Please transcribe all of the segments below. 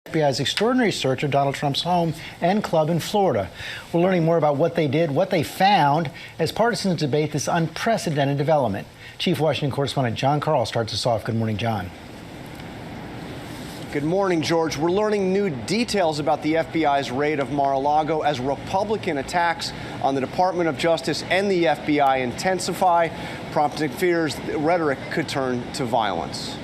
FBI's extraordinary search of Donald Trump's home and club in Florida. We're learning more about what they did, what they found, as partisans debate this unprecedented development. Chief Washington correspondent John Carl starts us off. Good morning, John. Good morning, George. We're learning new details about the FBI's raid of Mar-a-Lago as Republican attacks on the Department of Justice and the FBI intensify, prompting fears that rhetoric could turn to violence.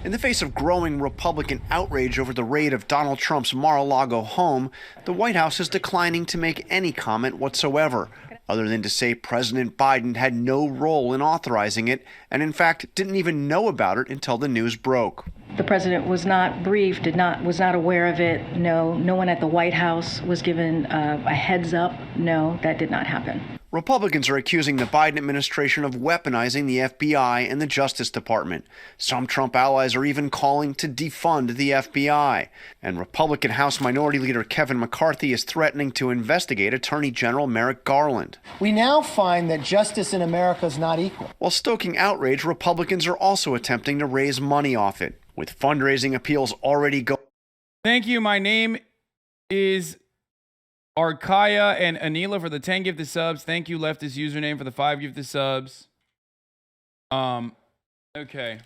In the face of growing Republican outrage over the raid of Donald Trump's Mar-a-Lago home, the White House is declining to make any comment whatsoever, other than to say President Biden had no role in authorizing it and, in fact, didn't even know about it until the news broke. The president was not briefed, was not aware of it. No one at the White House was given a heads up. No, that did not happen. Republicans are accusing the Biden administration of weaponizing the FBI and the Justice Department. Some Trump allies are even calling to defund the FBI. And Republican House Minority Leader Kevin McCarthy is threatening to investigate Attorney General Merrick Garland. We now find that justice in America is not equal. While stoking outrage, Republicans are also attempting to raise money off it, with fundraising appeals already going. Thank you. My name is Arkaya and Anila for the 10 gifted subs. Thank you, Leftist username, for the 5 gifted subs. Okay.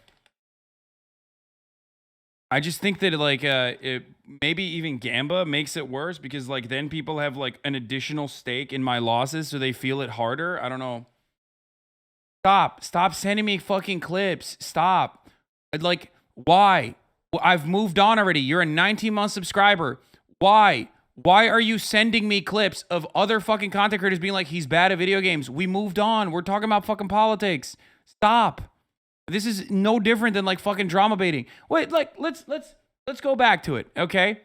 I just think that maybe even Gamba makes it worse because then people have an additional stake in my losses, so they feel it harder. I don't know. Stop sending me fucking clips. Stop. Why? I've moved on already. You're a 19-month subscriber. Why? Why are you sending me clips of other fucking content creators being like, he's bad at video games? We moved on. We're talking about fucking politics. Stop. This is no different than fucking drama baiting. Wait, let's go back to it, okay?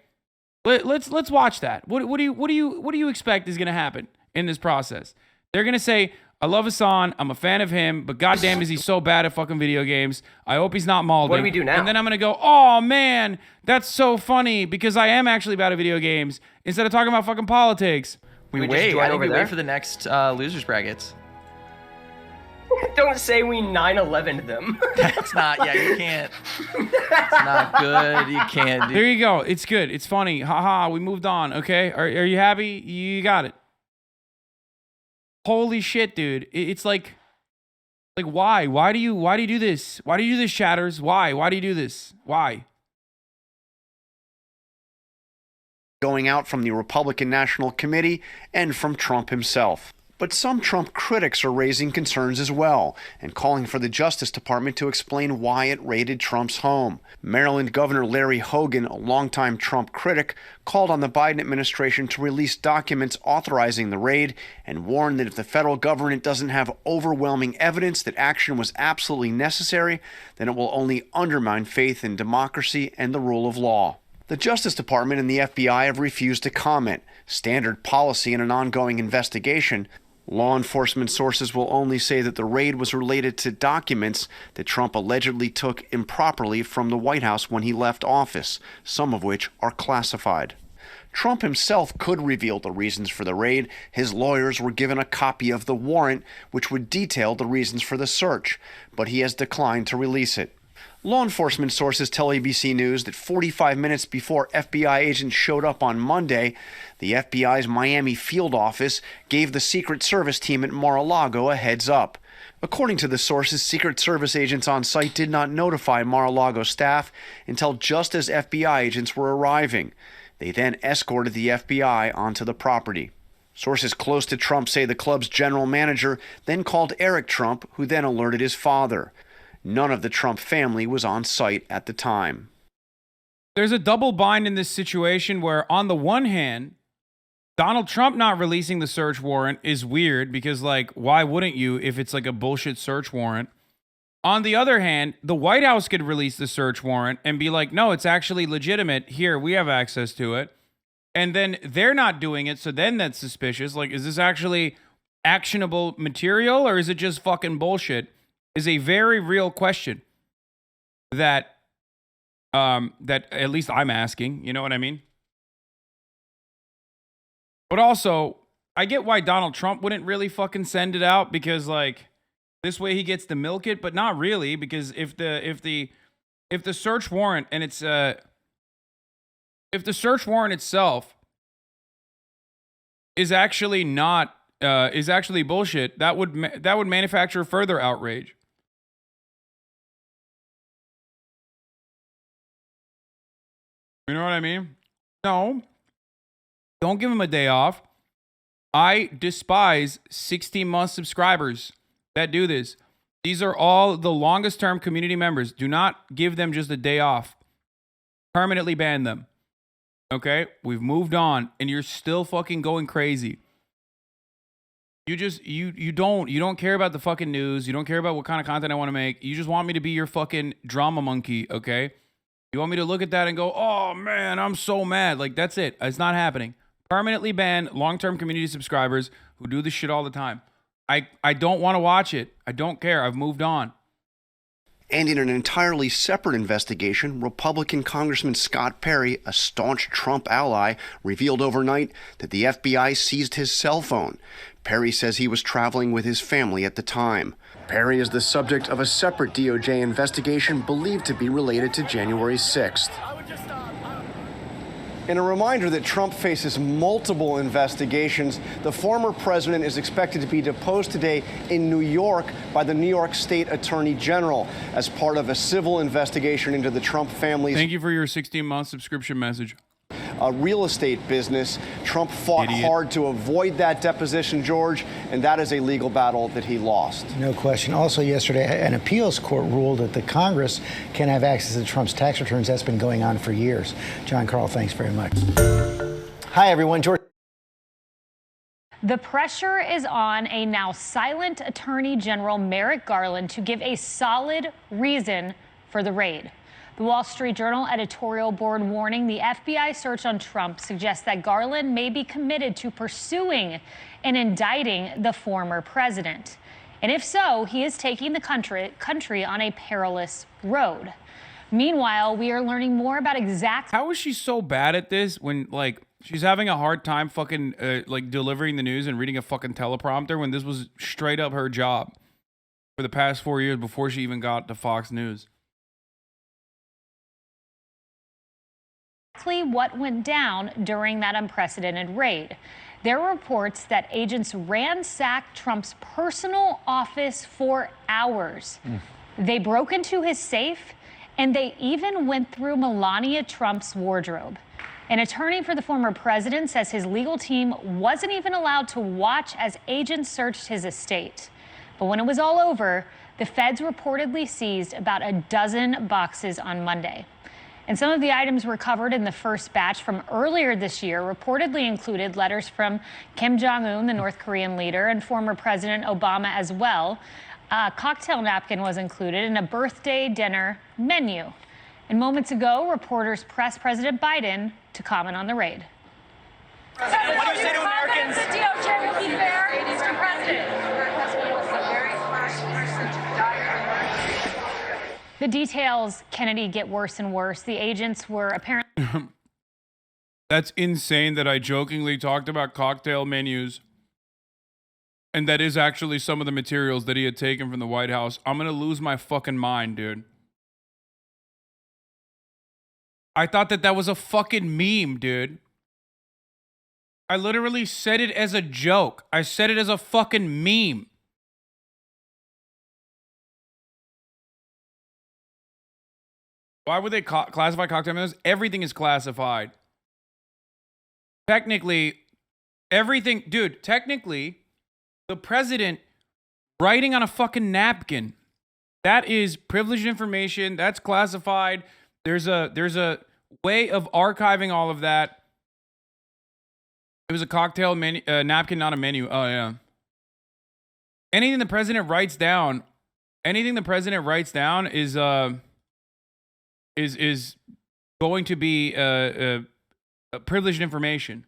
Let's watch that. What do you expect is gonna happen in this process? They're gonna say, I love Hasan. I'm a fan of him, but goddamn, is he so bad at fucking video games? I hope he's not malding. What do we do now? And then I'm gonna go, oh man, that's so funny because I am actually bad at video games instead of talking about fucking politics. We wait. I think we wait for the next losers brackets. Don't say we 9/11'd them. That's not. Yeah, you can't. It's not good. You can't. There you go. It's good. It's funny. Haha. We moved on. Okay. Are you happy? You got it. Holy shit, dude. It's like why? Why do you do this? Why do you do this, Shatters? Why? Why do you do this? Why? Going out from the Republican National Committee and from Trump himself. But some Trump critics are raising concerns as well and calling for the Justice Department to explain why it raided Trump's home. Maryland Governor Larry Hogan, a longtime Trump critic, called on the Biden administration to release documents authorizing the raid and warned that if the federal government doesn't have overwhelming evidence that action was absolutely necessary, then it will only undermine faith in democracy and the rule of law. The Justice Department and the FBI have refused to comment, standard policy in an ongoing investigation. Law enforcement sources will only say that the raid was related to documents that Trump allegedly took improperly from the White House when he left office, some of which are classified. Trump himself could reveal the reasons for the raid. His lawyers were given a copy of the warrant, which would detail the reasons for the search, but he has declined to release it. Law enforcement sources tell ABC News that 45 minutes before FBI agents showed up on Monday, the FBI's Miami field office gave the Secret Service team at Mar-a-Lago a heads up. According to the sources, Secret Service agents on site did not notify Mar-a-Lago staff until just as FBI agents were arriving. They then escorted the FBI onto the property. Sources close to Trump say the club's general manager then called Eric Trump, who then alerted his father. None of the Trump family was on site at the time. There's a double bind in this situation where, on the one hand, Donald Trump not releasing the search warrant is weird because, why wouldn't you if it's a bullshit search warrant? On the other hand, the White House could release the search warrant and be like, no, it's actually legitimate. Here, we have access to it. And then they're not doing it, so then that's suspicious. Is this actually actionable material or is it just fucking bullshit? Is a very real question that at least I'm asking, you know what I mean? But also, I get why Donald Trump wouldn't really fucking send it out because this way he gets to milk it, but not really because if the search warrant and it's if the search warrant itself is actually not is actually bullshit, that would manufacture further outrage. You know what I mean? No. Don't give him a day off. I despise 60-month subscribers that do this. These are all the longest term community members. Do not give them just a day off. Permanently ban them. Okay? We've moved on and you're still fucking going crazy. You just you don't care about the fucking news. You don't care about what kind of content I want to make. You just want me to be your fucking drama monkey, okay? You want me to look at that and go, "Oh man, I'm so mad." Like that's it. It's not happening. Permanently ban long-term community subscribers who do this shit all the time. I don't want to watch it. I don't care. I've moved on. And in an entirely separate investigation, Republican Congressman Scott Perry, a staunch Trump ally, revealed overnight that the FBI seized his cell phone. Perry says he was traveling with his family at the time. Perry is the subject of a separate DOJ investigation believed to be related to January 6th. In a reminder that Trump faces multiple investigations, the former president is expected to be deposed today in New York by the New York State Attorney General as part of a civil investigation into the Trump family's Thank you for your 16-month subscription message. Real estate business. Trump fought hard to avoid that deposition, George, and that is a legal battle that he lost. No question. Also yesterday, an appeals court ruled that the Congress can have access to Trump's tax returns. That's been going on for years. John Carl, thanks very much. Hi, everyone. George. The pressure is on a now silent Attorney General Merrick Garland to give a solid reason for the raid. The Wall Street Journal editorial board warning the FBI search on Trump suggests that Garland may be committed to pursuing and indicting the former president. And if so, he is taking the country on a perilous road. Meanwhile, we are learning more about exactly How is she so bad at this when, like, she's having a hard time fucking, like, delivering the news and reading a fucking teleprompter when this was straight up her job for the past 4 years before she even got to Fox News? what went down during that unprecedented raid. There are reports that agents ransacked Trump's personal office for hours. They broke into his safe, and they even went through Melania Trump's wardrobe. An attorney for the former president says his legal team wasn't even allowed to watch as agents searched his estate. But when it was all over, the feds reportedly seized about a dozen boxes on Monday. And some of the items recovered in the first batch from earlier this year reportedly included letters from Kim Jong-un, the North Korean leader, and former President Obama as well. A cocktail napkin was included in a birthday dinner menu. And moments ago, reporters pressed President Biden to comment on the raid. President, what do you say to Americans? The DOJ will be fair, Mr. President. The details, Kennedy, get worse and worse. The agents were apparently... That's insane that I jokingly talked about cocktail menus. And that is actually some of the materials that he had taken from the White House. I'm going to lose my fucking mind, dude. I thought that was a fucking meme, dude. I literally said it as a joke. I said it as a fucking meme. Why would they classify cocktail menus? Everything is classified. Technically, everything... Dude, technically, the president writing on a fucking napkin, that is privileged information. That's classified. There's a way of archiving all of that. It was a cocktail menu, napkin, not a menu. Oh, yeah. Anything the president writes down is going to be privileged information.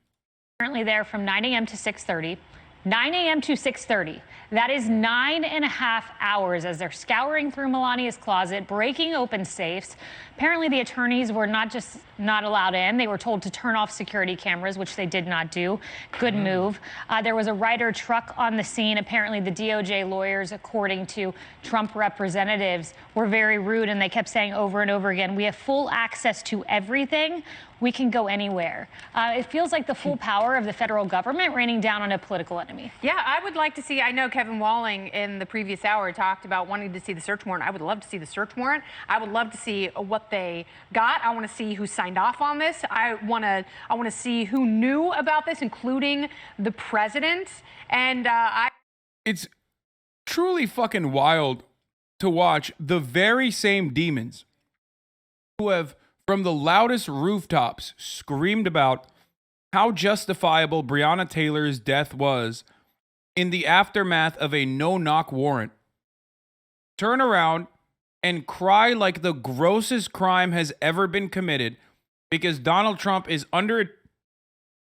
Currently there from 9 a.m. to 6:30. 9 a.m. to 6:30. That is 9.5 hours as they're scouring through Melania's closet, breaking open safes. Apparently, the attorneys were not just not allowed in. They were told to turn off security cameras, which they did not do. Good move. There was a Ryder truck on the scene. Apparently, the DOJ lawyers, according to Trump representatives, were very rude, and they kept saying over and over again, "We have full access to everything. we can go anywhere. It feels like the full power of the federal government raining down on a political enemy. Yeah, I would like to see, I know Kevin Walling in the previous hour talked about wanting to see the search warrant. I would love to see the search warrant. I would love to see what they got. I want to see who signed off on this. I want to see who knew about this, including the president. And It's truly fucking wild to watch the very same demons who have, from the loudest rooftops, screamed about how justifiable Breonna Taylor's death was in the aftermath of a no-knock warrant, turn around and cry like the grossest crime has ever been committed because Donald Trump is under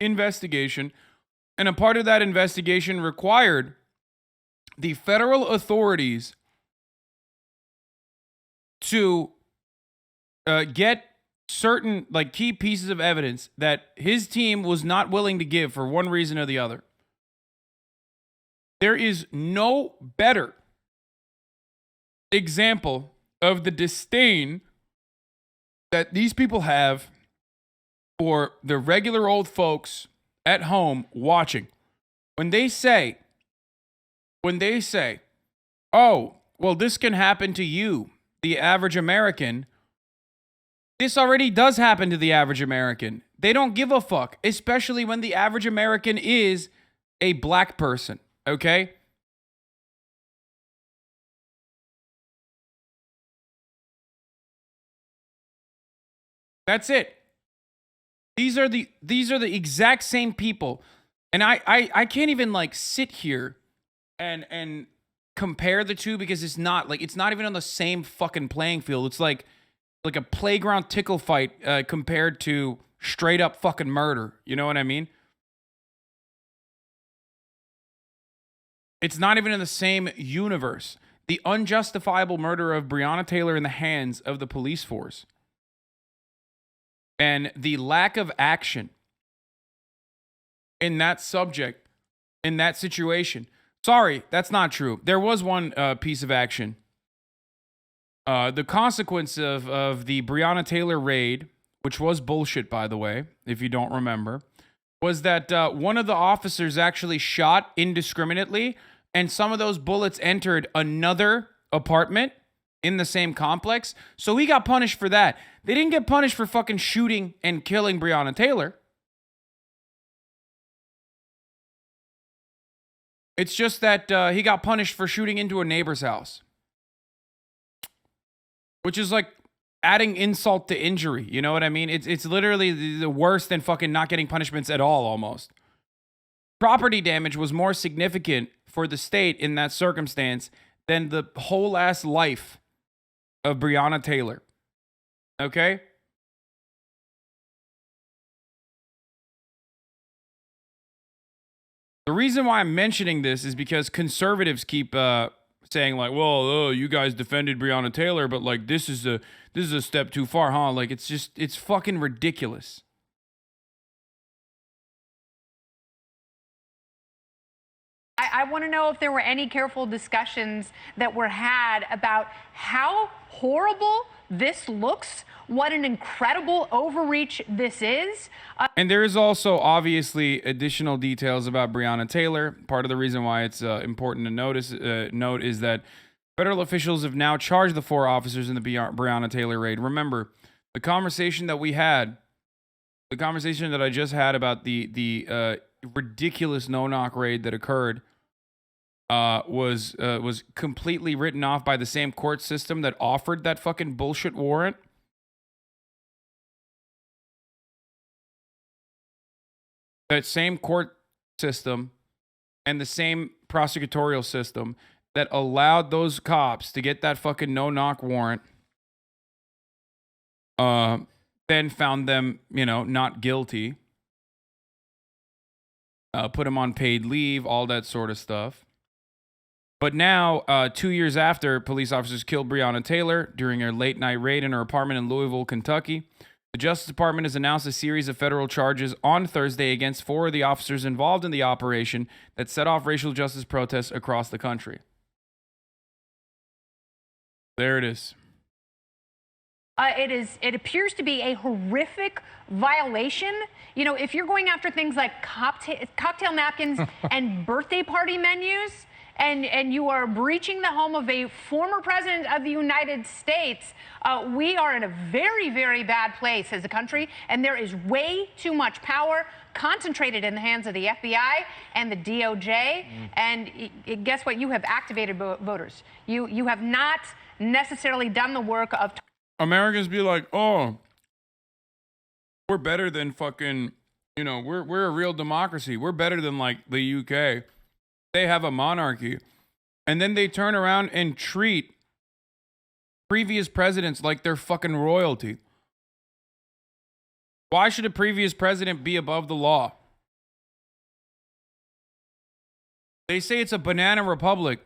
investigation, and a part of that investigation required the federal authorities to get certain like key pieces of evidence that his team was not willing to give for one reason or the other. There is no better example of the disdain that these people have for the regular old folks at home watching. When they say, oh, well, this can happen to you, the average American. This already does happen to the average American. They don't give a fuck, especially when the average American is a black person, okay? That's it. These are the exact same people. And I can't even like sit here and compare the two because it's not even on the same fucking playing field. It's like a playground tickle fight compared to straight up fucking murder. You know what I mean? It's not even in the same universe. The unjustifiable murder of Breonna Taylor in the hands of the police force and the lack of action in that subject, in that situation. Sorry, that's not true. There was one piece of action. The consequence of the Breonna Taylor raid, which was bullshit, by the way, if you don't remember, was that one of the officers actually shot indiscriminately, and some of those bullets entered another apartment in the same complex. So he got punished for that. They didn't get punished for fucking shooting and killing Breonna Taylor. It's just that he got punished for shooting into a neighbor's house. Which is like adding insult to injury. You know what I mean? It's literally the worse than fucking not getting punishments at all, almost. Property damage was more significant for the state in that circumstance than the whole ass life of Breonna Taylor. Okay? The reason why I'm mentioning this is because conservatives keep saying like, well, oh, you guys defended Breonna Taylor, but like this is a step too far, huh? Like it's fucking ridiculous. I want to know if there were any careful discussions that were had about how horrible this looks, what an incredible overreach this is. And there is also obviously additional details about Breonna Taylor. Part of the reason why it's important to note is that federal officials have now charged the 4 officers in the Breonna Taylor raid. Remember, the conversation that I just had about the ridiculous no-knock raid that occurred was completely written off by the same court system that offered that fucking bullshit warrant. That same court system and the same prosecutorial system that allowed those cops to get that fucking no-knock warrant then found them, not guilty. Put them on paid leave, all that sort of stuff. But now, 2 years after police officers killed Breonna Taylor during a late-night raid in her apartment in Louisville, Kentucky, the Justice Department has announced a series of federal charges on Thursday against 4 of the officers involved in the operation that set off racial justice protests across the country. There it is. It appears to be a horrific violation. You know, if you're going after things like cocktail napkins and birthday party menus, and you are breaching the home of a former president of the United States, we are in a very, very bad place as a country, and there is way too much power concentrated in the hands of the FBI and the DOJ. And guess what? You have activated voters. You have not necessarily done the work of... Americans be like, oh, we're better than fucking, you know, we're a real democracy. We're better than like the UK. They have a monarchy. And then they turn around and treat previous presidents like they're fucking royalty. Why should a previous president be above the law? They say it's a banana republic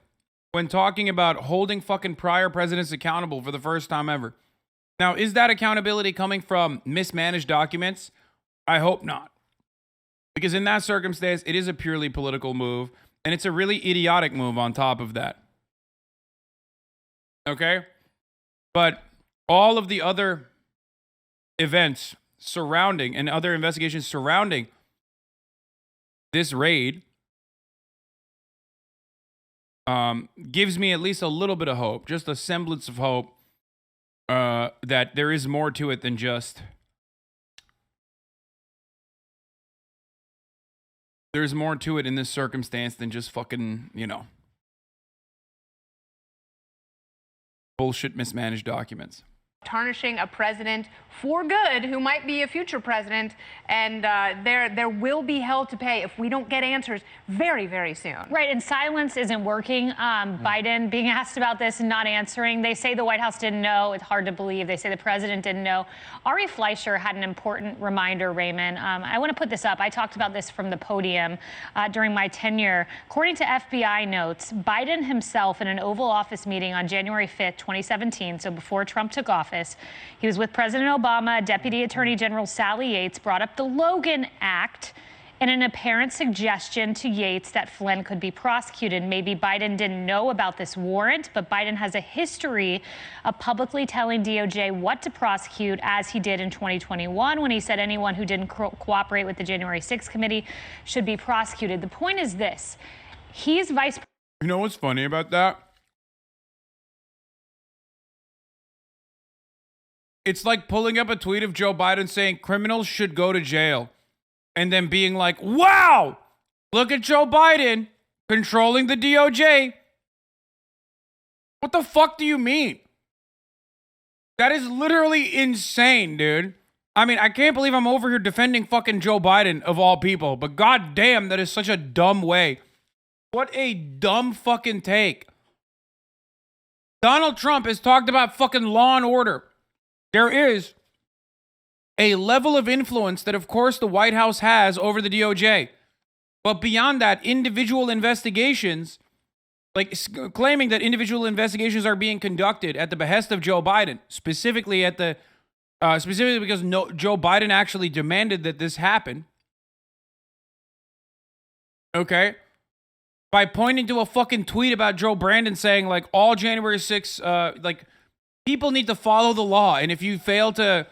when talking about holding fucking prior presidents accountable for the first time ever. Now, is that accountability coming from mismanaged documents? I hope not. Because in that circumstance, it is a purely political move, and it's a really idiotic move on top of that. Okay? But all of the other events surrounding and other investigations surrounding this raid gives me at least a little bit of hope, just a semblance of hope, that there is more to it than just... There's more to it in this circumstance than just fucking, you know, bullshit mismanaged documents. Tarnishing a president for good who might be a future president, and there will be hell to pay if we don't get answers very, very soon. Right, and silence isn't working. Biden being asked about this and not answering. They say the White House didn't know. It's hard to believe. They say the president didn't know. Ari Fleischer had an important reminder, Raymond. I want to put this up. I talked about this from the podium during my tenure. According to FBI notes, Biden himself in an Oval Office meeting on January 5th, 2017, so before Trump took office, he was with President Obama. Deputy Attorney General Sally Yates brought up the Logan Act in an apparent suggestion to Yates that Flynn could be prosecuted. Maybe Biden didn't know about this warrant, but Biden has a history of publicly telling DOJ what to prosecute, as he did in 2021 when he said anyone who didn't cooperate with the January 6th committee should be prosecuted. The point is this. He's vice... You know what's funny about that? It's like pulling up a tweet of Joe Biden saying criminals should go to jail and then being like, wow, look at Joe Biden controlling the DOJ. What the fuck do you mean? That is literally insane, dude. I mean, I can't believe I'm over here defending fucking Joe Biden of all people, but goddamn, that is such a dumb way. What a dumb fucking take. Donald Trump has talked about fucking law and order. There is a level of influence that, of course, the White House has over the DOJ. But beyond that, individual investigations, like claiming that individual investigations are being conducted at the behest of Joe Biden, specifically because Joe Biden actually demanded that this happen. Okay. By pointing to a fucking tweet about Joe Brandon saying, like, all January 6th, like, people need to follow the law, and if you fail to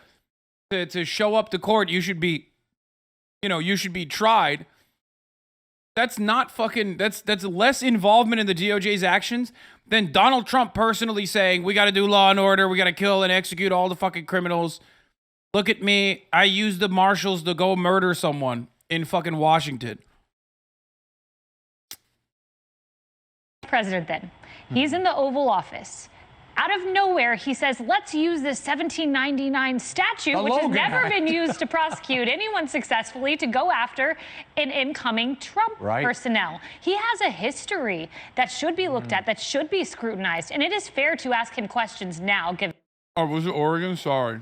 show up to court, you should be tried. That's not fucking, that's less involvement in the DOJ's actions than Donald Trump personally saying, we got to do law and order, we got to kill and execute all the fucking criminals. Look at me, I used the marshals to go murder someone in fucking Washington. President then. He's in the Oval Office. Out of nowhere, he says, let's use this 1799 statute, which has never been used to prosecute anyone successfully, to go after an incoming Trump personnel. He has a history that should be looked at, that should be scrutinized, and it is fair to ask him questions now, given... Oh, was it Oregon? Sorry.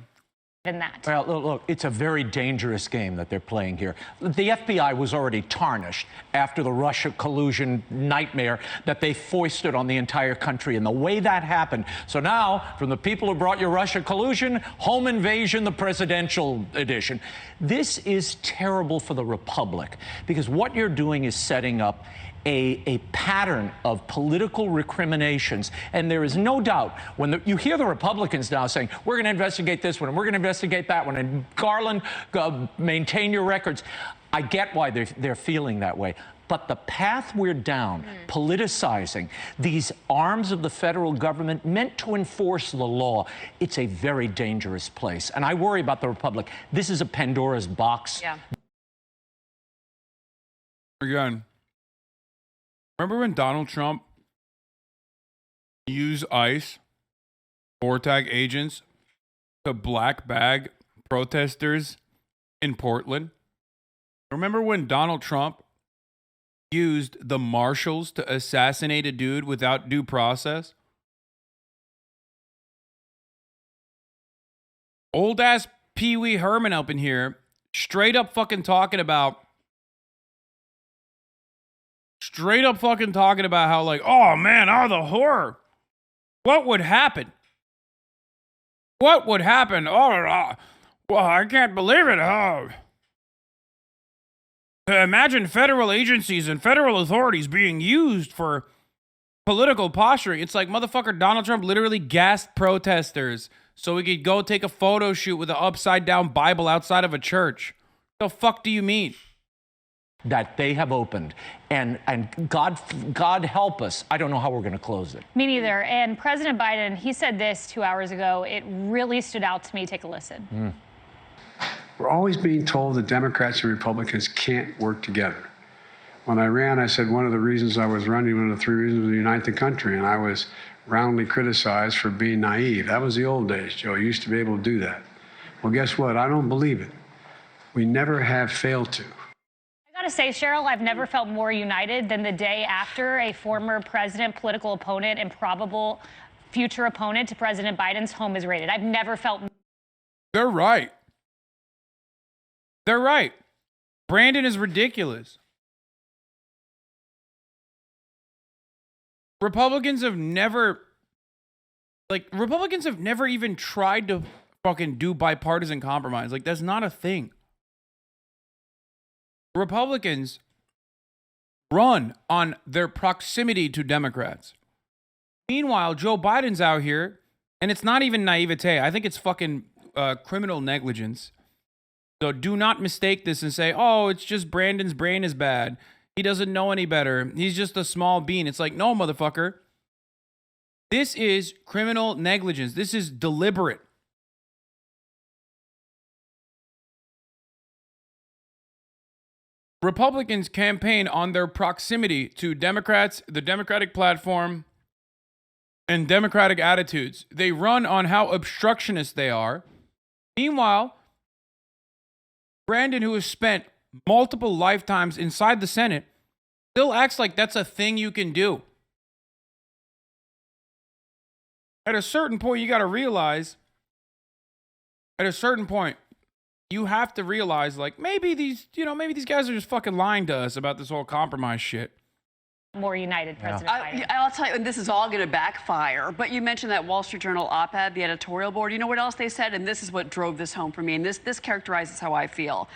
That. Well, look, it's a very dangerous game that they're playing here. The FBI was already tarnished after the Russia collusion nightmare that they foisted on the entire country, and the way that happened. So now, from the people who brought you Russia collusion, home invasion, the presidential edition. This is terrible for the Republic, because what you're doing is setting up a pattern of political recriminations. And there is no doubt when you hear the Republicans now saying, we're going to investigate this one and we're going to investigate that one, and Garland, maintain your records. I get why they're feeling that way. But the path we're down, politicizing these arms of the federal government meant to enforce the law, it's a very dangerous place. And I worry about the Republic. This is a Pandora's box. Yeah. Again, remember when Donald Trump used ICE, FORTAC agents, to black bag protesters in Portland? Remember when Donald Trump used the marshals to assassinate a dude without due process? Old ass Pee Wee Herman up in here, straight up fucking talking about how, like, oh man, oh, the horror. What would happen? What would happen? Oh, well, I can't believe it. Oh. Imagine federal agencies and federal authorities being used for political posturing. It's like, motherfucker, Donald Trump literally gassed protesters so he could go take a photo shoot with an upside down Bible outside of a church. The fuck do you mean? That they have opened. And God help us. I don't know how we're going to close it. Me neither. And President Biden, he said this 2 hours ago. It really stood out to me. Take a listen. We're always being told that Democrats and Republicans can't work together. When I ran, I said one of the reasons I was running, one of the 3 reasons was to unite the country, and I was roundly criticized for being naive. That was the old days, Joe. You used to be able to do that. Well, guess what? I don't believe it. We never have failed to. I gotta say, Cheryl, I've never felt more united than the day after a former president, political opponent, and probable future opponent to President Biden's home is raided. I've never felt. They're right. They're right. Brandon is ridiculous. Republicans have never even tried to fucking do bipartisan compromise. Like, that's not a thing. Republicans run on their proximity to Democrats. Meanwhile, Joe Biden's out here, and it's not even naivete. I think it's fucking criminal negligence. So do not mistake this and say, oh, it's just Brandon's brain is bad. He doesn't know any better. He's just a small bean. It's like, no, motherfucker. This is criminal negligence. This is deliberate. Republicans campaign on their proximity to Democrats, the Democratic platform, and Democratic attitudes. They run on how obstructionist they are. Meanwhile, Brandon, who has spent multiple lifetimes inside the Senate, still acts like that's a thing you can do. At a certain point, you got to realize, you have to realize, like, maybe these guys are just fucking lying to us about this whole compromise shit. More united, President Biden. I'll tell you, and this is all going to backfire, but you mentioned that Wall Street Journal op-ed, the editorial board. You know what else they said? And this is what drove this home for me, and this characterizes how I feel.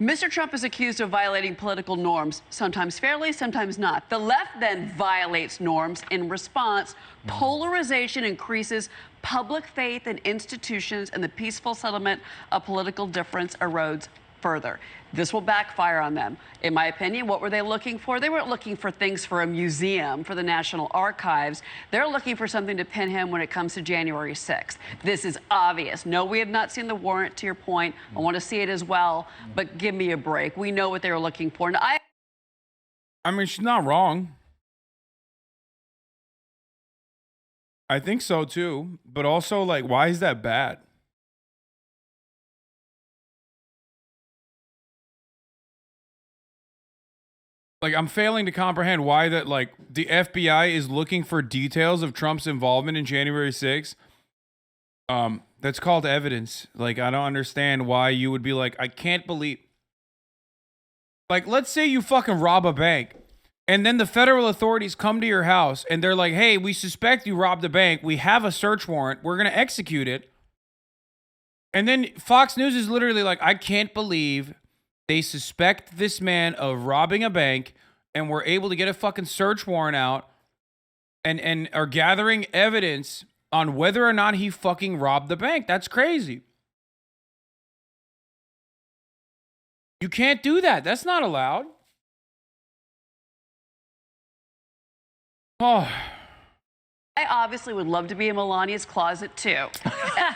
Mr. Trump is accused of violating political norms, sometimes fairly, sometimes not. The left then violates norms. In response, polarization increases, public faith in institutions, and the peaceful settlement of political difference erodes further. This will backfire on them. In my opinion, what were they looking for? They weren't looking for things for a museum, for the National Archives. They're looking for something to pin him when it comes to January 6th. This is obvious. No, we have not seen the warrant, to your point. I want to see it as well, but give me a break. We know what they were looking for. And I mean, she's not wrong. I think so too. But also, like, why is that bad? Like, I'm failing to comprehend why that, like, the FBI is looking for details of Trump's involvement in January 6th. That's called evidence. Like, I don't understand why you would be like, I can't believe. Like, let's say you fucking rob a bank, and then the federal authorities come to your house, and they're like, hey, we suspect you robbed a bank. We have a search warrant. We're going to execute it. And then Fox News is literally like, I can't believe they suspect this man of robbing a bank, and were able to get a fucking search warrant out and are gathering evidence on whether or not he fucking robbed the bank. That's crazy. You can't do that. That's not allowed. Oh. I obviously would love to be in Melania's closet too.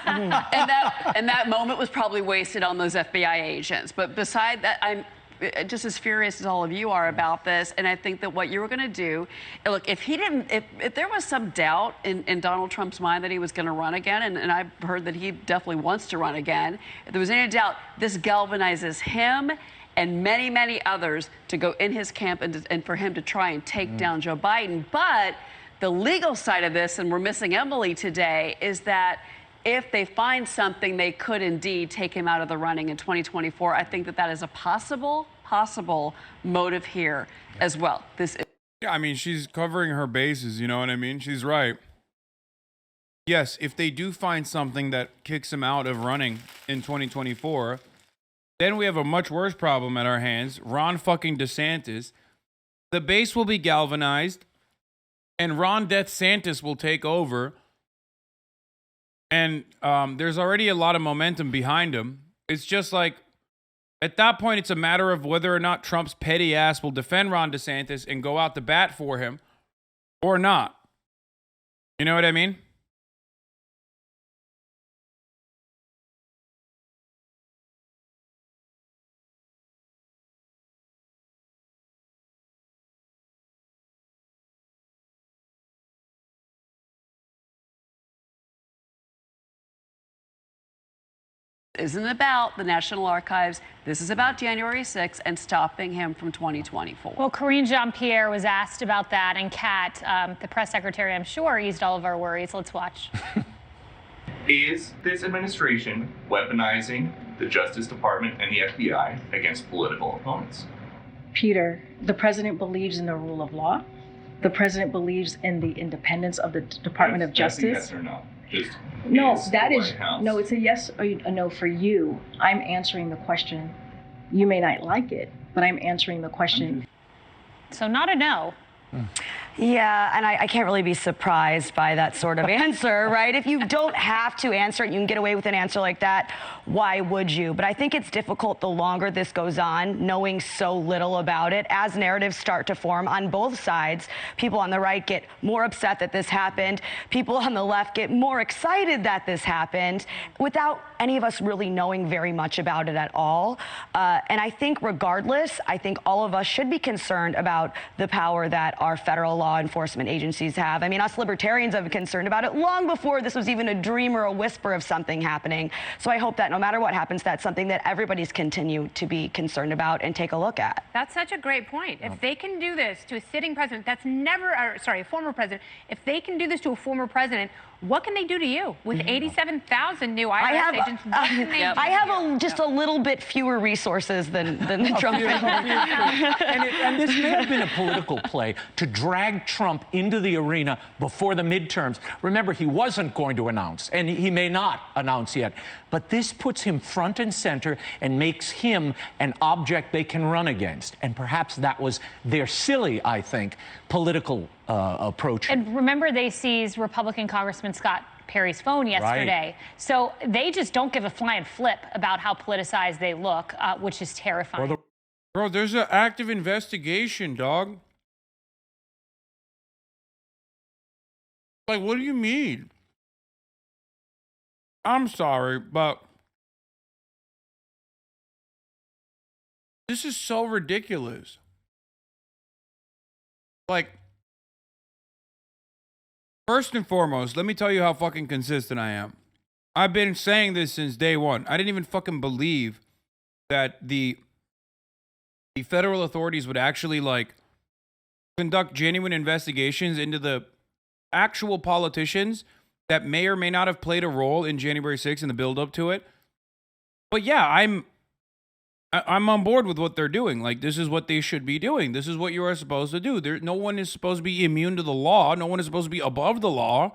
and that moment was probably wasted on those FBI agents. But beside that, I'm just as furious as all of you are about this. And I think that what you were going to do, look, if there was some doubt in Donald Trump's mind that he was going to run again, and I've heard that he definitely wants to run again, if there was any doubt, this galvanizes him and many, many others to go in his camp and for him to try and take down Joe Biden. But the legal side of this, and we're missing Emily today, is that if they find something, they could indeed take him out of the running in 2024. I think that is a possible motive here as well. Yeah, I mean, she's covering her bases, you know what I mean? She's right. Yes, if they do find something that kicks him out of running in 2024, then we have a much worse problem at our hands. Ron fucking DeSantis. The base will be galvanized, and Ron DeSantis will take over. And there's already a lot of momentum behind him. It's just like, at that point, it's a matter of whether or not Trump's petty ass will defend Ron DeSantis and go out to bat for him or not. You know what I mean? Isn't about the National Archives. This is about January 6th and stopping him from 2024. Well, Karine Jean-Pierre was asked about that, and Kat, the press secretary, I'm sure, eased all of our worries. Let's watch. Is this administration weaponizing the Justice Department and the FBI against political opponents? Peter, the president believes in the rule of law. The president believes in the independence of the Department of Justice. Yes or no? Just no, is that the is White House. no. It's a yes or a no for you. I'm answering the question. You may not like it, but I'm answering the question. So not a no. Yeah, and I can't really be surprised by that sort of answer, right? If you don't have to answer it, you can get away with an answer like that, why would you? But I think it's difficult the longer this goes on, knowing so little about it. As narratives start to form on both sides, people on the right get more upset that this happened. People on the left get more excited that this happened without any of us really knowing very much about it at all. And I think regardless, I think all of us should be concerned about the power that our federal law enforcement agencies have. I mean, us libertarians have been concerned about it long before this was even a dream or a whisper of something happening. So I hope that no matter what happens, that's something that everybody's continue to be concerned about and take a look at. That's such a great point. If they can do this to a sitting president, that's never, a former president, if they can do this to a former president, what can they do to you? With 87,000 new IRS agents, what can they do? I have just a little bit fewer resources than the Trump and this may have been a political play to drag Trump into the arena before the midterms. Remember, he wasn't going to announce, and he may not announce yet. But this puts him front and center and makes him an object they can run against. And perhaps that was their silly, I think, political approach. And remember, they seized Republican Congressman Scott Perry's phone yesterday. Right. So they just don't give a flying flip about how politicized they look, which is terrifying. Bro, there's an active investigation, dog. Like, what do you mean? I'm sorry, but this is so ridiculous. Like, first and foremost, let me tell you how fucking consistent I am. I've been saying this since day one. I didn't even fucking believe that the federal authorities would actually, like, conduct genuine investigations into the actual politicians that may or may not have played a role in January 6th and the build-up to it. But yeah, I'm on board with what they're doing. Like, this is what they should be doing. This is what you are supposed to do. No one is supposed to be immune to the law. No one is supposed to be above the law.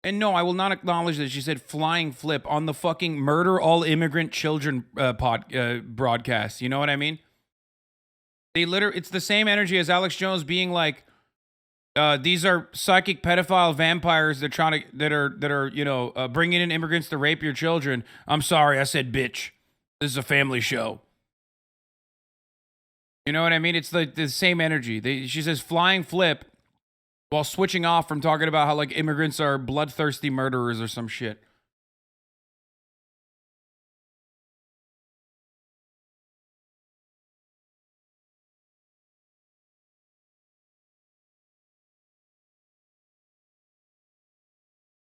And no, I will not acknowledge that she said flying flip on the fucking murder all immigrant children broadcast. You know what I mean? It's the same energy as Alex Jones being like, these are psychic pedophile vampires that are bringing in immigrants to rape your children. I'm sorry, I said bitch. This is a family show. You know what I mean? It's the same energy. She says flying flip while switching off from talking about how like immigrants are bloodthirsty murderers or some shit.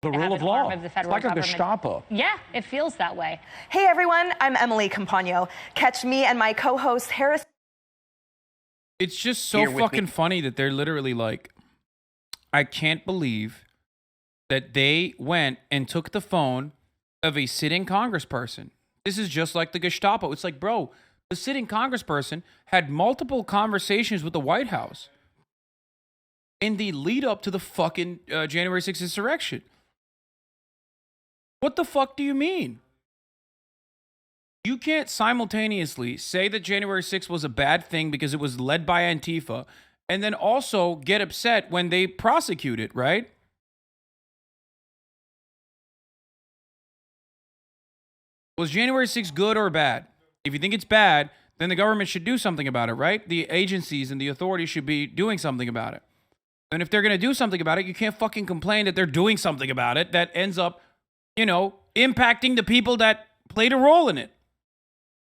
The to rule have of an law. arm of the It's federal like a government. Gestapo. Yeah, it feels that way. Hey everyone, I'm Emily Campagno. Catch me and my co-host Harris. It's just so fucking funny that they're literally like, I can't believe that they went and took the phone of a sitting congressperson. This is just like the Gestapo. It's like, bro, the sitting congressperson had multiple conversations with the White House in the lead up to the fucking January 6th insurrection. What the fuck do you mean? You can't simultaneously say that January 6th was a bad thing because it was led by Antifa and then also get upset when they prosecute it, right? Was January 6th good or bad? If you think it's bad, then the government should do something about it, right? The agencies and the authorities should be doing something about it. And if they're going to do something about it, you can't fucking complain that they're doing something about it that ends up, impacting the people that played a role in it.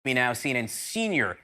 We now CNN senior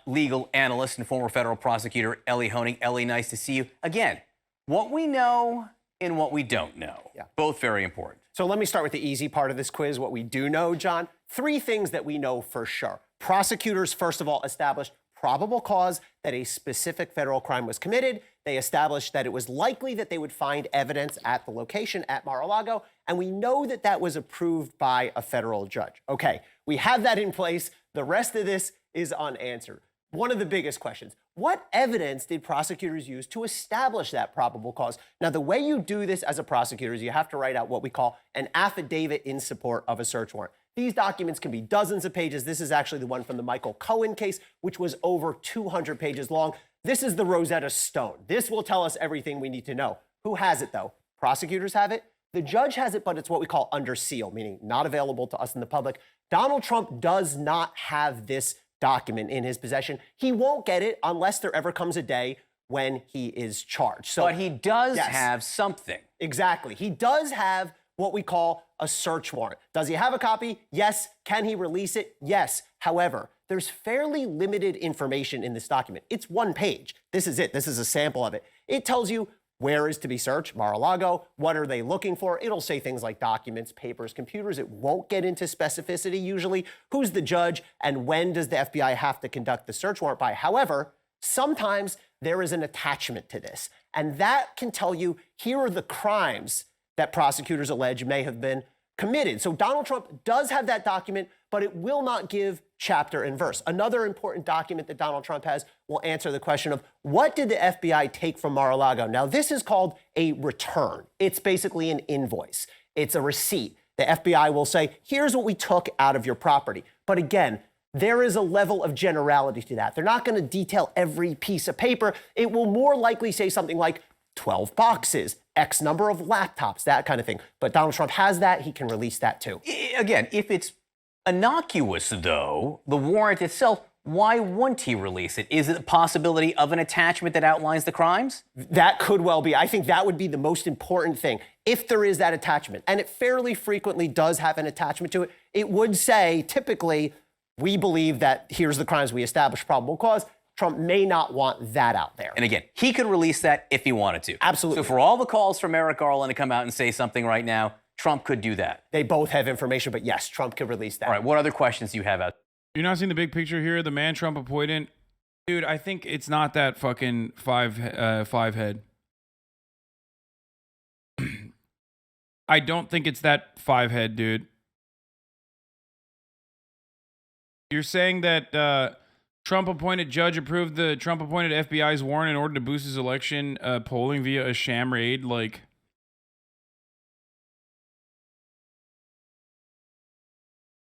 legal analyst and former federal prosecutor Ellie Honig. Ellie, nice to see you. Again, what we know and what we don't know. Yeah. Both very important. So let me start with the easy part of this quiz, what we do know, John. 3 things that we know for sure. Prosecutors, first of all, established probable cause that a specific federal crime was committed. They established that it was likely that they would find evidence at the location at Mar-a-Lago, and we know that that was approved by a federal judge. Okay, we have that in place. The rest of this is unanswered. One of the biggest questions, what evidence did prosecutors use to establish that probable cause? Now, the way you do this as a prosecutor is you have to write out what we call an affidavit in support of a search warrant. These documents can be dozens of pages. This is actually the one from the Michael Cohen case, which was over 200 pages long. This is the Rosetta Stone. This will tell us everything we need to know. Who has it, though? Prosecutors have it. The judge has it, but it's what we call under seal, meaning not available to us in the public. Donald Trump does not have this document in his possession. He won't get it unless there ever comes a day when he is charged. But he does have something. Exactly. He does have what we call a search warrant. Does he have a copy? Yes. Can he release it? Yes. However, there's fairly limited information in this document. It's 1 page. This is it. This is a sample of it. It tells you where is to be searched, Mar-a-Lago, what are they looking for? It'll say things like documents, papers, computers. It won't get into specificity usually. Who's the judge and when does the FBI have to conduct the search warrant by? However, sometimes there is an attachment to this, and that can tell you here are the crimes that prosecutors allege may have been committed. So Donald Trump does have that document, but it will not give chapter and verse. Another important document that Donald Trump has will answer the question of what did the FBI take from Mar-a-Lago? Now, this is called a return. It's basically an invoice. It's a receipt. The FBI will say, here's what we took out of your property. But again, there is a level of generality to that. They're not going to detail every piece of paper. It will more likely say something like 12 boxes, X number of laptops, that kind of thing. But Donald Trump has that. He can release that too. Again, if it's innocuous, though, the warrant itself, why wouldn't he release it? Is it a possibility of an attachment that outlines the crimes? That could well be. I think that would be the most important thing. If there is that attachment, and it fairly frequently does have an attachment to it, it would say, typically, we believe that here's the crimes we established probable cause. Trump may not want that out there. And again, he could release that if he wanted to. Absolutely. So for all the calls from Merrick Garland to come out and say something right now, Trump could do that. They both have information, but yes, Trump could release that. All right, what other questions do you have out? You're not seeing the big picture here? The man Trump appointed? Dude, I think it's not that fucking five head. I don't think it's that 5 head, dude. You're saying that Trump appointed judge approved the Trump appointed FBI's warrant in order to boost his election polling via a sham raid? Like,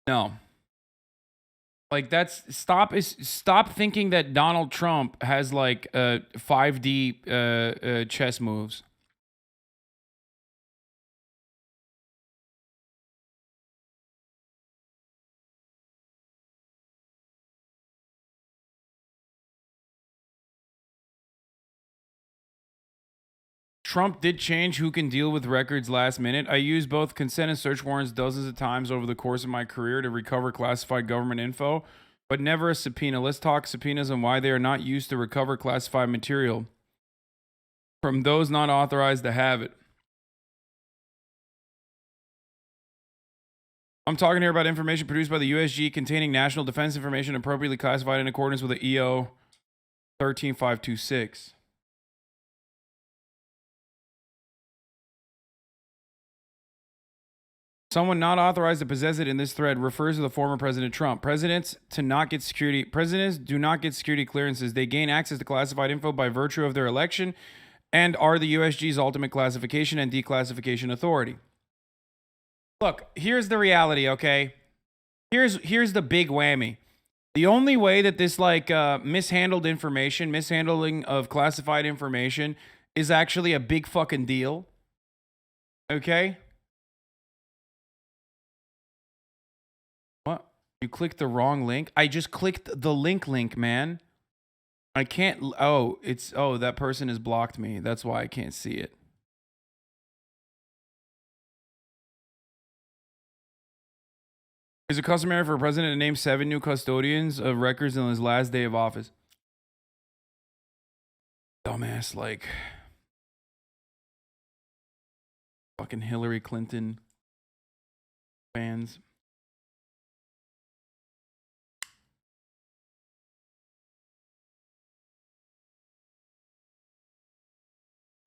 no. Like stop thinking that Donald Trump has like 5D chess moves. Trump did change who can deal with records last minute. I used both consent and search warrants dozens of times over the course of my career to recover classified government info, but never a subpoena. Let's talk subpoenas and why they are not used to recover classified material from those not authorized to have it. I'm talking here about information produced by the USG containing national defense information appropriately classified in accordance with the EO 13526. Someone not authorized to possess it in this thread refers to the former President Trump. Presidents do not get security clearances. They gain access to classified info by virtue of their election and are the USG's ultimate classification and declassification authority. Look, here's the reality, okay? Here's the big whammy. The only way that this mishandling of classified information is actually a big fucking deal, okay? What? You clicked the wrong link? I just clicked the link, man. I can't. Oh, that person has blocked me. That's why I can't see it. Is it customary for a president to name 7 new custodians of records on his last day of office? Dumbass, like fucking Hillary Clinton fans.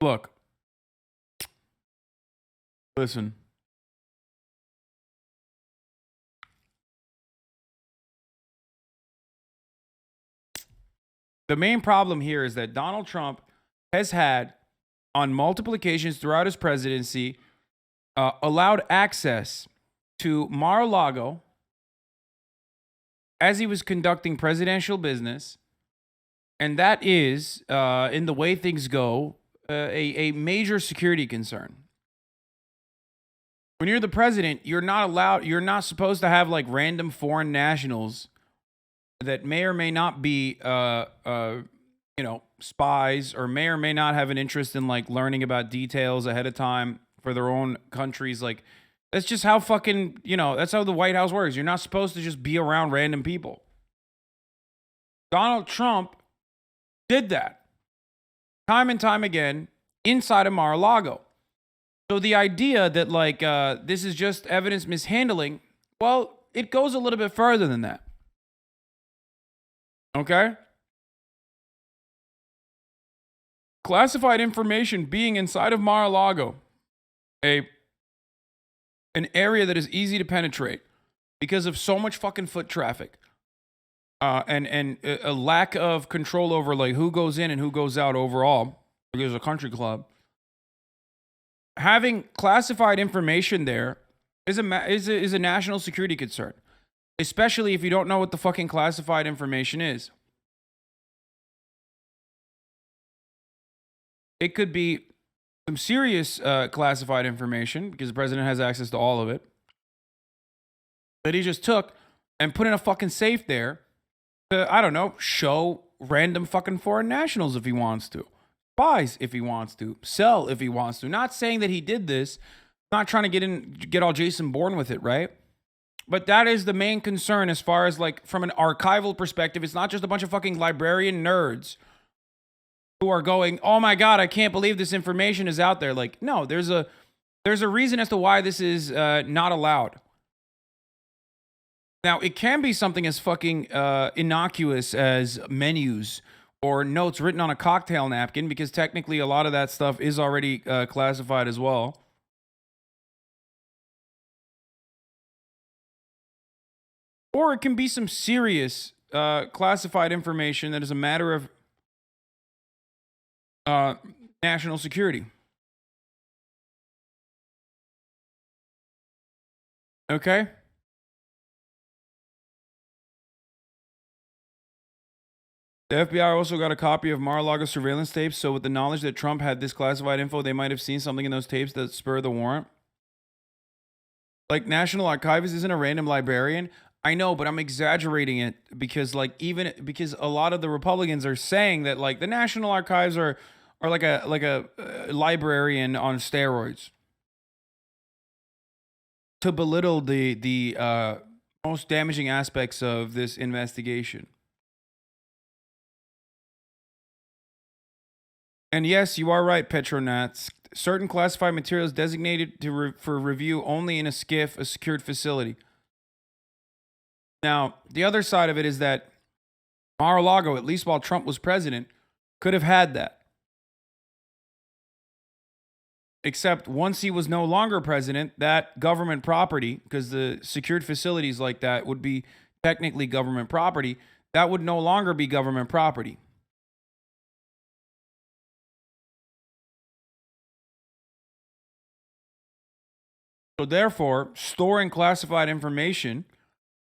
Look. Listen. The main problem here is that Donald Trump has had, on multiple occasions throughout his presidency, allowed access to Mar-a-Lago as he was conducting presidential business. And that is, in the way things go, a major security concern. When you're the president, you're not supposed to have like random foreign nationals that may or may not be, spies, or may not have an interest in like learning about details ahead of time for their own countries. Like, that's just how fucking, that's how the White House works. You're not supposed to just be around random people. Donald Trump did that time and time again inside of Mar-a-Lago. So the idea that like this is just evidence mishandling, well, it goes a little bit further than that. Okay? Classified information being inside of Mar-a-Lago, an area that is easy to penetrate because of so much fucking foot traffic, and a lack of control over like who goes in and who goes out overall, because it's a country club. Having classified information there is a national security concern, especially if you don't know what the fucking classified information is. It could be some serious classified information because the president has access to all of it that he just took and put in a fucking safe there to, I don't know, show random fucking foreign nationals if he wants to. Spies if he wants to. Sell if he wants to. Not saying that he did this. Not trying to get all Jason Bourne with it, right? But that is the main concern as far as like from an archival perspective. It's not just a bunch of fucking librarian nerds who are going, oh my God, I can't believe this information is out there. Like, no, there's a reason as to why this is not allowed. Now, it can be something as fucking innocuous as menus or notes written on a cocktail napkin, because technically a lot of that stuff is already classified as well. Or it can be some serious classified information that is a matter of national security. Okay? The FBI also got a copy of Mar-a-Lago surveillance tapes, so with the knowledge that Trump had this classified info, they might have seen something in those tapes that spurred the warrant. Like, National Archivist isn't a random librarian. I know, but I'm exaggerating it because, like, even because a lot of the Republicans are saying that, like, the National Archives are like a librarian on steroids to belittle the most damaging aspects of this investigation. And yes, you are right, Petronats. Certain classified materials designated for review only in a SCIF, a secured facility. Now, the other side of it is that Mar-a-Lago, at least while Trump was president, could have had that. Except once he was no longer president, that government property, because the secured facilities like that would be technically government property, that would no longer be government property. So therefore, storing classified information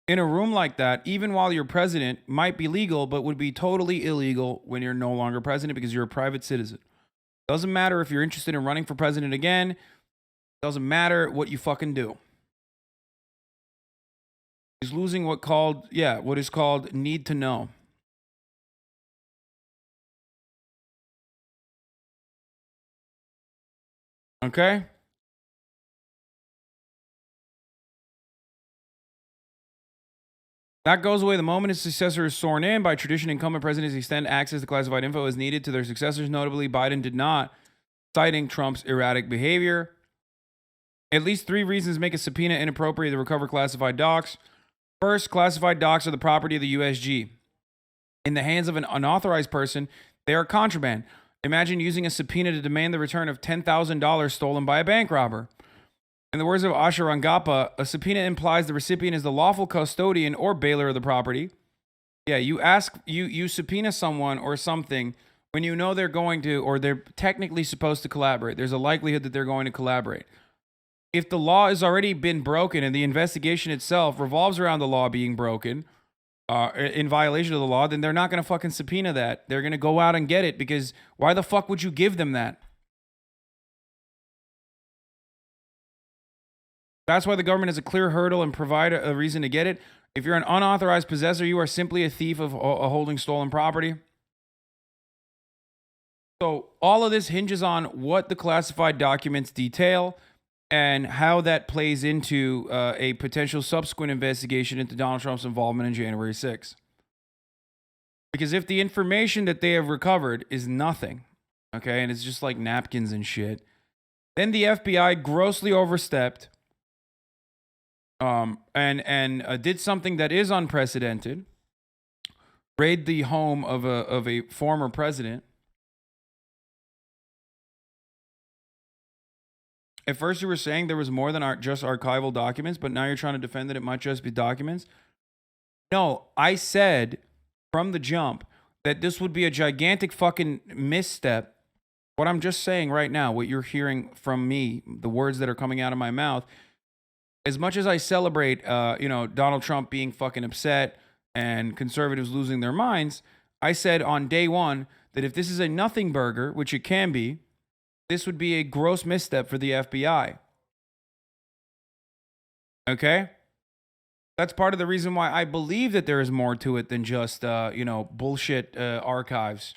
in a room like that, even while you're president, might be legal, but would be totally illegal when you're no longer president because you're a private citizen. Doesn't matter if you're interested in running for president again. Doesn't matter what you fucking do. He's losing what is called need to know. Okay? That goes away the moment his successor is sworn in. By tradition, incumbent presidents extend access to classified info as needed to their successors. Notably, Biden did not, citing Trump's erratic behavior. At least 3 reasons make a subpoena inappropriate to recover classified docs. First, classified docs are the property of the USG. In the hands of an unauthorized person, they are contraband. Imagine using a subpoena to demand the return of $10,000 stolen by a bank robber. In the words of Asharangappa, a subpoena implies the recipient is the lawful custodian or bailer of the property. Yeah, you subpoena someone or something when you know they're going to, or they're technically supposed to collaborate. There's a likelihood that they're going to collaborate. If the law has already been broken and the investigation itself revolves around the law being broken, in violation of the law, then they're not going to fucking subpoena that. They're going to go out and get it because why the fuck would you give them that? That's why the government has a clear hurdle and provide a reason to get it. If you're an unauthorized possessor, you are simply a thief of holding stolen property. So all of this hinges on what the classified documents detail and how that plays into a potential subsequent investigation into Donald Trump's involvement in January 6th. Because if the information that they have recovered is nothing, okay, and it's just like napkins and shit, then the FBI grossly overstepped and did something that is unprecedented, raid the home of a former president. At first you were saying there was more than just archival documents, but now you're trying to defend that it might just be documents. No, I said from the jump that this would be a gigantic fucking misstep. What I'm just saying right now, what you're hearing from me, the words that are coming out of my mouth, as much as I celebrate, Donald Trump being fucking upset and conservatives losing their minds, I said on day one that if this is a nothing burger, which it can be, this would be a gross misstep for the FBI. Okay? That's part of the reason why I believe that there is more to it than just, bullshit archives.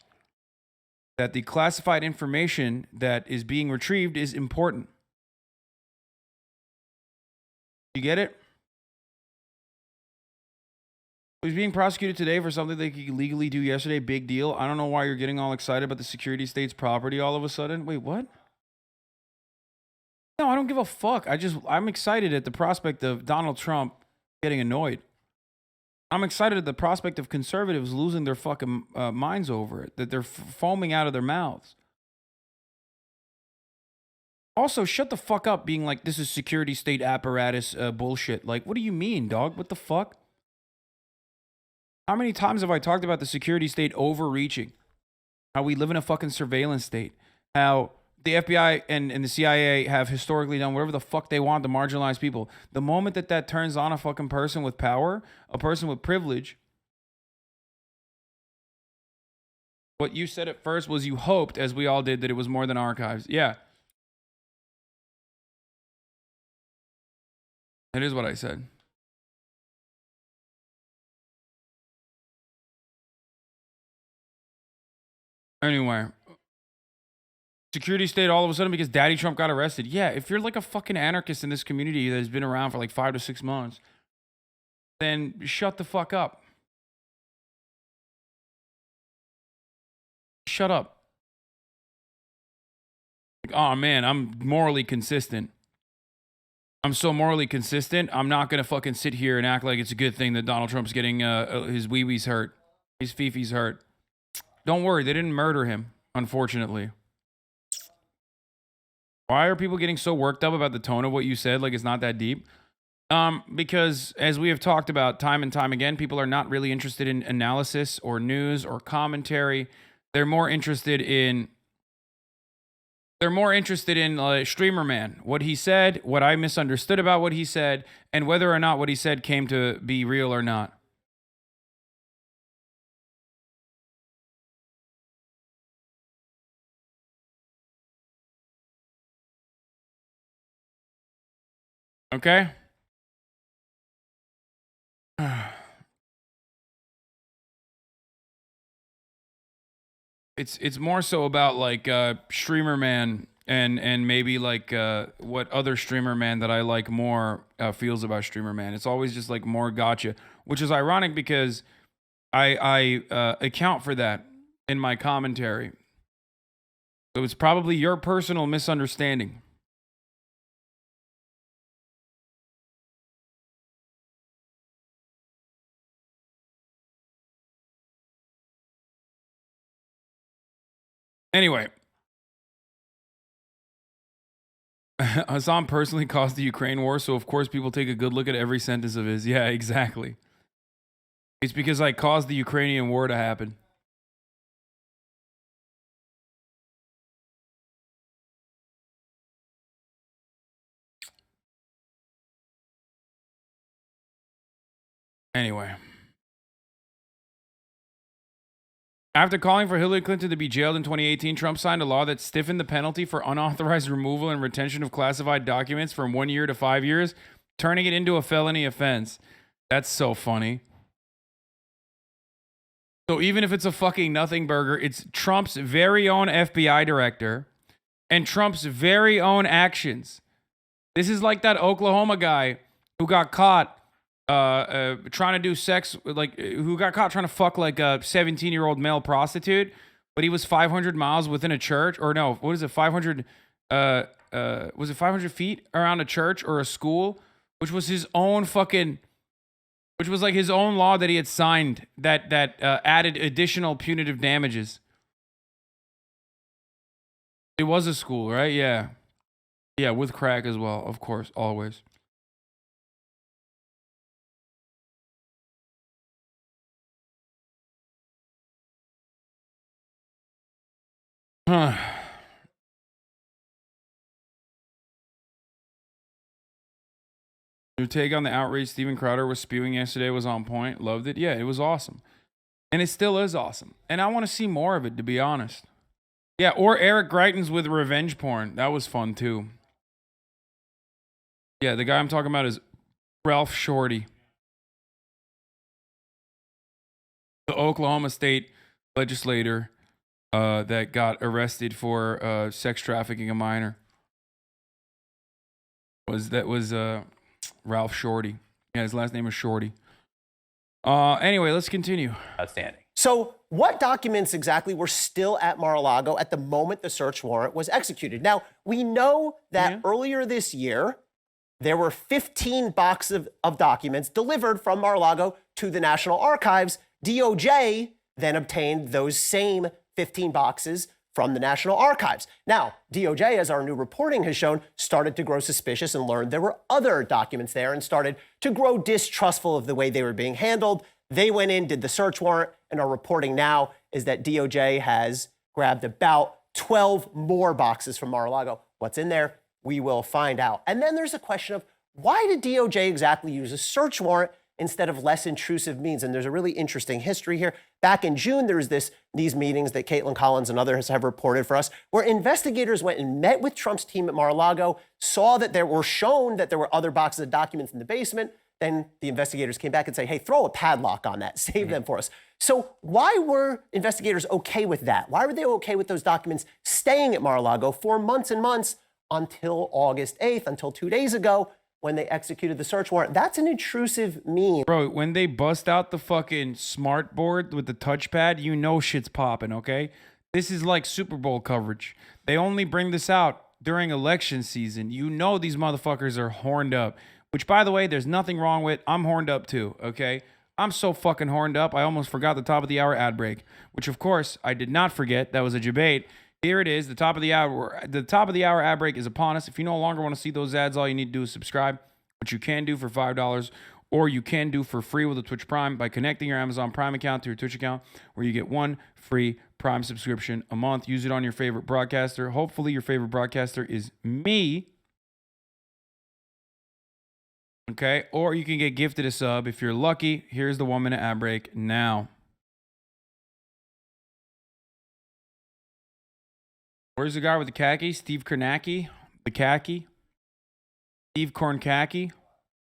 That the classified information that is being retrieved is important. You get it? He's being prosecuted today for something they could legally do yesterday. Big deal. I don't know why you're getting all excited about the security state's property all of a sudden. Wait, what? No, I don't give a fuck. I'm excited at the prospect of Donald Trump getting annoyed. I'm excited at the prospect of conservatives losing their fucking minds over it, that they're foaming out of their mouths. Also, shut the fuck up being like, this is security state apparatus bullshit. Like, what do you mean, dog? What the fuck? How many times have I talked about the security state overreaching? How we live in a fucking surveillance state. How the FBI and the CIA have historically done whatever the fuck they want to marginalize people. The moment that turns on a fucking person with power, a person with privilege, What you said at first was you hoped, as we all did, that it was more than archives. Yeah. That is what I said. Anyway. Security state all of a sudden because Daddy Trump got arrested. Yeah, if you're like a fucking anarchist in this community that has been around for like 5 to 6 months, then shut the fuck up. Shut up. Like, oh man, I'm morally consistent. I'm so morally consistent, I'm not going to fucking sit here and act like it's a good thing that Donald Trump's getting his wee-wees hurt. His fifis hurt. Don't worry, they didn't murder him, unfortunately. Why are people getting so worked up about the tone of what you said like it's not that deep? Because as we have talked about time and time again, people are not really interested in analysis or news or commentary. They're more interested in Streamer Man, what he said, what I misunderstood about what he said, and whether or not what he said came to be real or not. Okay? It's more so about like Streamer Man and maybe like what other Streamer Man that I like more feels about Streamer Man. It's always just like more gotcha, which is ironic because I account for that in my commentary. So it's probably your personal misunderstanding. Anyway, Hasan personally caused the Ukraine war, so of course people take a good look at every sentence of his. Yeah, exactly. It's because I caused the Ukrainian war to happen. Anyway. After calling for Hillary Clinton to be jailed in 2018, Trump signed a law that stiffened the penalty for unauthorized removal and retention of classified documents from 1 year to 5 years, turning it into a felony offense. That's so funny. So even if it's a fucking nothing burger, it's Trump's very own FBI director and Trump's very own actions. This is like that Oklahoma guy who got caught trying to do sex, like who got caught trying to fuck like a 17-year-old male prostitute, but he was 500 miles within a church, or no, what is it, 500, was it 500 feet around a church or a school, which was his own fucking, which was like his own law that he had signed that added additional punitive damages. It was a school, right? Yeah. Yeah, with crack as well, of course, always. Huh. Your take on the outrage Steven Crowder was spewing yesterday was on point. Loved it. Yeah, it was awesome. And it still is awesome. And I want to see more of it, to be honest. Yeah, or Eric Greitens with revenge porn. That was fun, too. Yeah, the guy I'm talking about is Ralph Shorty. The Oklahoma State legislator that got arrested for sex trafficking a minor. Was Ralph Shorty. Yeah, his last name is Shorty. Anyway, let's continue. Outstanding. So what documents exactly were still at Mar-a-Lago at the moment the search warrant was executed? Now, we know that earlier this year, there were 15 boxes of documents delivered from Mar-a-Lago to the National Archives. DOJ then obtained those same 15 boxes from the National Archives. Now, DOJ, as our new reporting has shown, started to grow suspicious and learned there were other documents there and started to grow distrustful of the way they were being handled. They went in, did the search warrant, and our reporting now is that DOJ has grabbed about 12 more boxes from Mar-a-Lago. What's in there? We will find out. And then there's a question of why did DOJ exactly use a search warrant instead of less intrusive means. And there's a really interesting history here. Back in June, there was these meetings that Caitlin Collins and others have reported for us, where investigators went and met with Trump's team at Mar-a-Lago, saw that there were shown that there were other boxes of documents in the basement. Then the investigators came back and say, hey, throw a padlock on that, save them for us. So why were investigators okay with that? Why were they okay with those documents staying at Mar-a-Lago for months and months until August 8th, until 2 days ago, when they executed the search warrant? That's an intrusive means. Bro, when they bust out the fucking smart board with the touchpad, you know shit's popping, okay? This is like Super Bowl coverage. They only bring this out during election season. You know these motherfuckers are horned up, which, by the way, there's nothing wrong with. I'm horned up too, okay? I'm so fucking horned up, I almost forgot the top of the hour ad break, which, of course, I did not forget. That was a debate. Here it is, the top of the hour. The top of the hour ad break is upon us. If you no longer want to see those ads, all you need to do is subscribe, which you can do for $5, or you can do for free with a Twitch Prime by connecting your Amazon Prime account to your Twitch account, where you get one free Prime subscription a month. Use it on your favorite broadcaster. Hopefully your favorite broadcaster is me. Okay, or you can get gifted a sub if you're lucky. Here's the 1 minute ad break now. Where's the guy with the khaki? Steve Kornacki? The khaki? Steve Kornacki?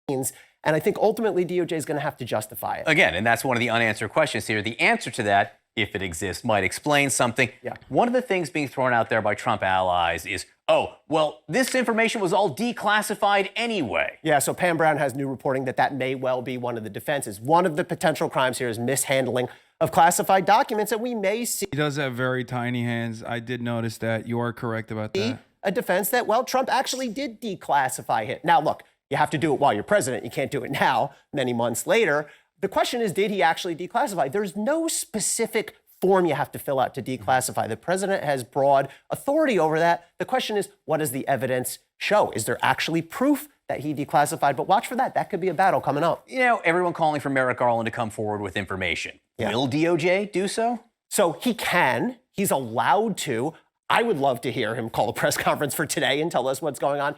And I think ultimately DOJ is going to have to justify it. Again, and that's one of the unanswered questions here. The answer to that, if it exists, might explain something. Yeah. One of the things being thrown out there by Trump allies is, oh, well, this information was all declassified anyway. Yeah, so Pam Brown has new reporting that may well be one of the defenses. One of the potential crimes here is mishandling of classified documents, and we may see. He does have very tiny hands. I did notice that. You are correct about that. A defense that, well, Trump actually did declassify it. Now, look, you have to do it while you're president. You can't do it now, many months later. The question is, did he actually declassify? There's no specific form you have to fill out to declassify. The president has broad authority over that. The question is, what does the evidence show? Is there actually proof that he declassified? But watch for that. That could be a battle coming up. You know, everyone calling for Merrick Garland to come forward with information. Yeah. Will DOJ do so? So he can. He's allowed to. I would love to hear him call a press conference for today and tell us what's going on.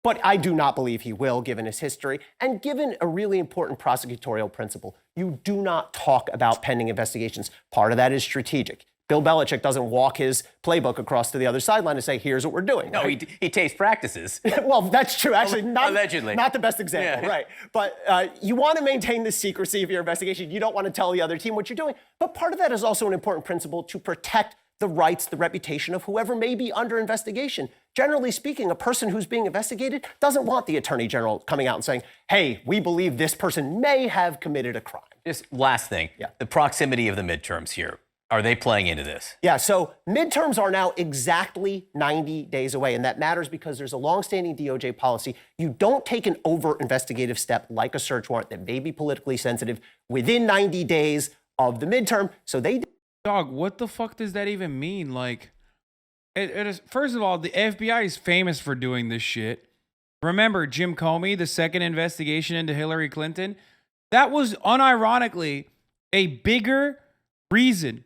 But I do not believe he will, given his history and given a really important prosecutorial principle. You do not talk about pending investigations. Part of that is strategic. Bill Belichick doesn't walk his playbook across to the other sideline and say, here's what we're doing. No, right? he tapes practices. Well, that's true. Actually, Allegedly. Not the best example, Yeah. right. But you want to maintain the secrecy of your investigation. You don't want to tell the other team what you're doing. But part of that is also an important principle to protect the rights, the reputation of whoever may be under investigation. Generally speaking, a person who's being investigated doesn't want the attorney general coming out and saying, hey, we believe this person may have committed a crime. Just last thing, the proximity of the midterms here. Are they playing into this? Yeah, so midterms are now exactly 90 days away, and that matters because there's a longstanding DOJ policy. You don't take an overt investigative step like a search warrant that may be politically sensitive within 90 days of the midterm, so they... Dog, what the fuck does that even mean? Like, it is, first of all, the FBI is famous for doing this shit. Remember Jim Comey, the second investigation into Hillary Clinton? That was unironically a bigger reason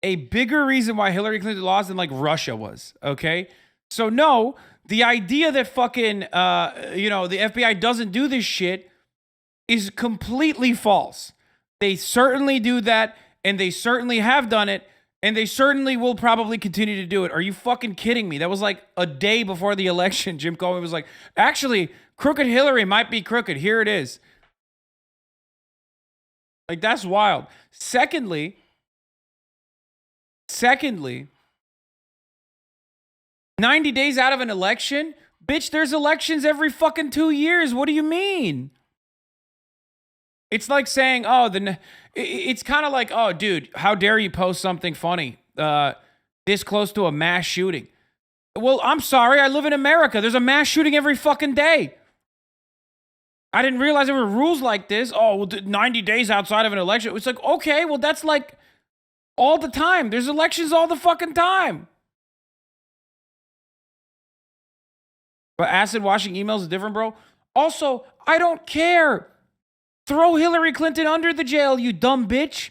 why Hillary Clinton lost than like Russia was, okay? So no, the idea that fucking, the FBI doesn't do this shit is completely false. They certainly do that, and they certainly have done it, and they certainly will probably continue to do it. Are you fucking kidding me? That was like a day before the election. Jim Comey was like, actually, crooked Hillary might be crooked. Here it is. Like, that's wild. Secondly, 90 days out of an election? Bitch, there's elections every fucking 2 years. What do you mean? It's like saying, it's kind of like, oh, dude, how dare you post something funny this close to a mass shooting? Well, I'm sorry. I live in America. There's a mass shooting every fucking day. I didn't realize there were rules like this. Oh, well, 90 days outside of an election. It's like, okay, well, that's like all the time. There's elections all the fucking time. But acid washing emails is different, bro. Also, I don't care. Throw Hillary Clinton under the jail, you dumb bitch.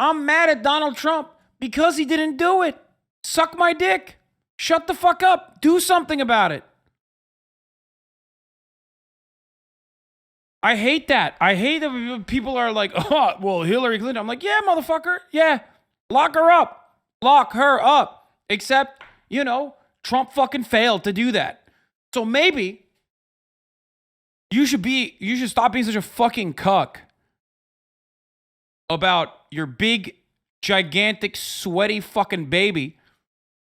I'm mad at Donald Trump because he didn't do it. Suck my dick. Shut the fuck up. Do something about it. I hate that. I hate that people are like, oh, well, Hillary Clinton. I'm like, yeah, motherfucker. Yeah. Lock her up. Lock her up. Except, you know, Trump fucking failed to do that. So maybe you should stop being such a fucking cuck about your big, gigantic, sweaty fucking baby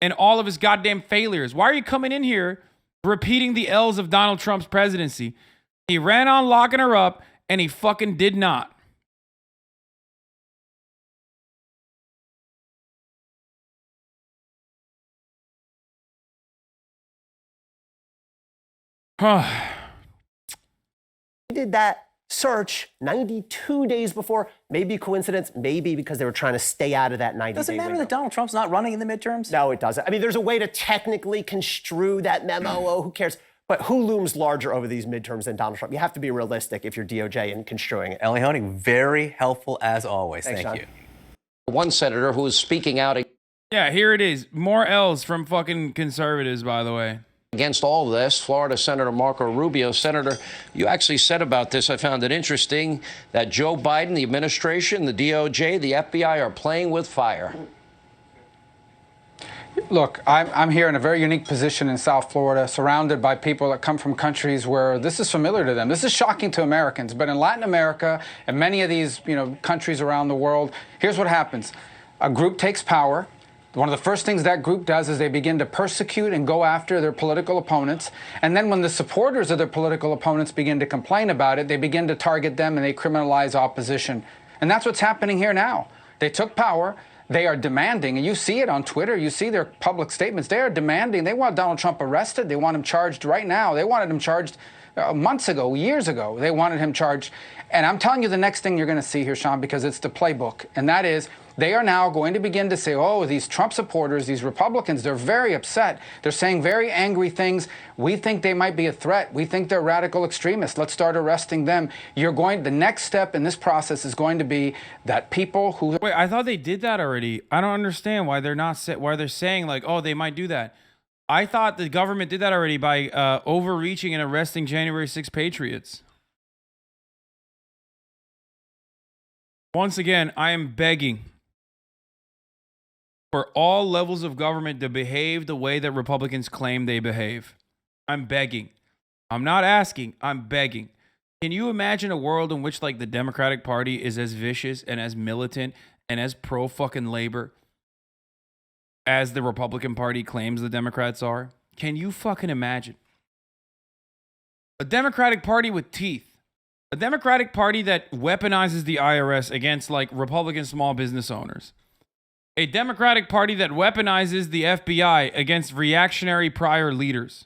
and all of his goddamn failures. Why are you coming in here repeating the L's of Donald Trump's presidency? He ran on locking her up, and he fucking did not. They did that search 92 days before. Maybe coincidence, maybe because they were trying to stay out of that 90-day Does it matter window. that Donald Trump's not running in the midterms? No, it doesn't. I mean, there's a way to technically construe that memo. Oh, who cares? But who looms larger over these midterms than Donald Trump? You have to be realistic if you're DOJ in construing it. Ellie Honig, very helpful as always. Thanks, Thank Sean. you. One senator who is speaking out Yeah, here it is. More L's from fucking conservatives, by the way. against all of this, Florida Senator Marco Rubio. Senator, you actually said about this, I found it interesting, that Joe Biden, the administration, the DOJ, the FBI are playing with fire. Look, I'm here in a very unique position in South Florida, surrounded by people that come from countries where this is familiar to them. This is shocking to Americans, but in Latin America and many of these, countries around the world, here's what happens. A group takes power. One of the first things that group does is they begin to persecute and go after their political opponents. And then when the supporters of their political opponents begin to complain about it, they begin to target them and they criminalize opposition. And that's what's happening here now. They took power. They are demanding, and you see it on Twitter, you see their public statements, they are demanding, they want Donald Trump arrested, they want him charged right now. They wanted him charged months ago, years ago, they wanted him charged. And I'm telling you the next thing you're going to see here, Sean, because it's the playbook, and that is they are now going to begin to say, oh, these Trump supporters, these Republicans, they're very upset. They're saying very angry things. We think they might be a threat. We think they're radical extremists. Let's start arresting them. The next step in this process is going to be that people who... Wait, I thought they did that already. I don't understand why they're not why they're saying like, oh, they might do that. I thought the government did that already by overreaching and arresting January 6 patriots. Once again, I am begging for all levels of government to behave the way that Republicans claim they behave. I'm begging. I'm not asking. I'm begging. Can you imagine a world in which like the Democratic Party is as vicious and as militant and as pro-fucking labor as the Republican Party claims the Democrats are? Can you fucking imagine? A Democratic Party with teeth. A Democratic Party that weaponizes the IRS against like Republican small business owners. A Democratic Party that weaponizes the FBI against reactionary prior leaders.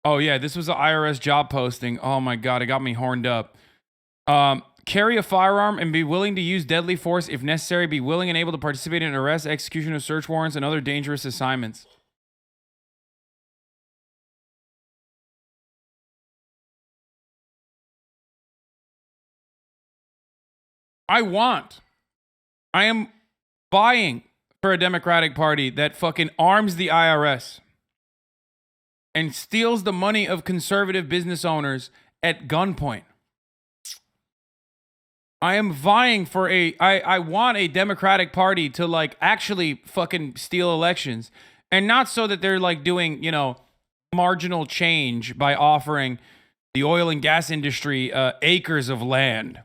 Oh yeah, this was an IRS job posting. Oh my God, it got me horned up. Carry a firearm and be willing to use deadly force if necessary. Be willing and able to participate in arrest, execution of search warrants, and other dangerous assignments. I am buying for a Democratic Party that fucking arms the IRS and steals the money of conservative business owners at gunpoint. I am vying for I want a Democratic Party to like actually fucking steal elections, and not so that they're like doing, marginal change by offering the oil and gas industry acres of land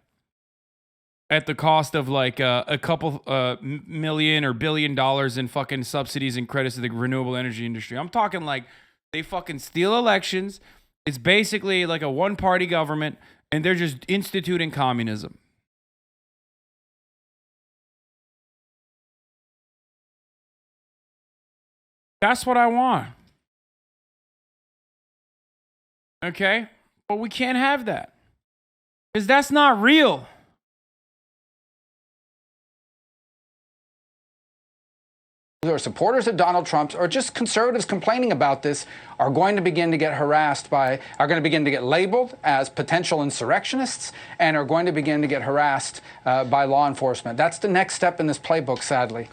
at the cost of like a couple million or $1 billion in fucking subsidies and credits to the renewable energy industry. I'm talking like they fucking steal elections. It's basically like a one-party government, and they're just instituting communism. That's what I want. Okay? But we can't have that. Because that's not real. Who are supporters of Donald Trump or just conservatives complaining about this are going to begin to get are going to begin to get labeled as potential insurrectionists and are going to begin to get harassed by law enforcement. That's the next step in this playbook, sadly.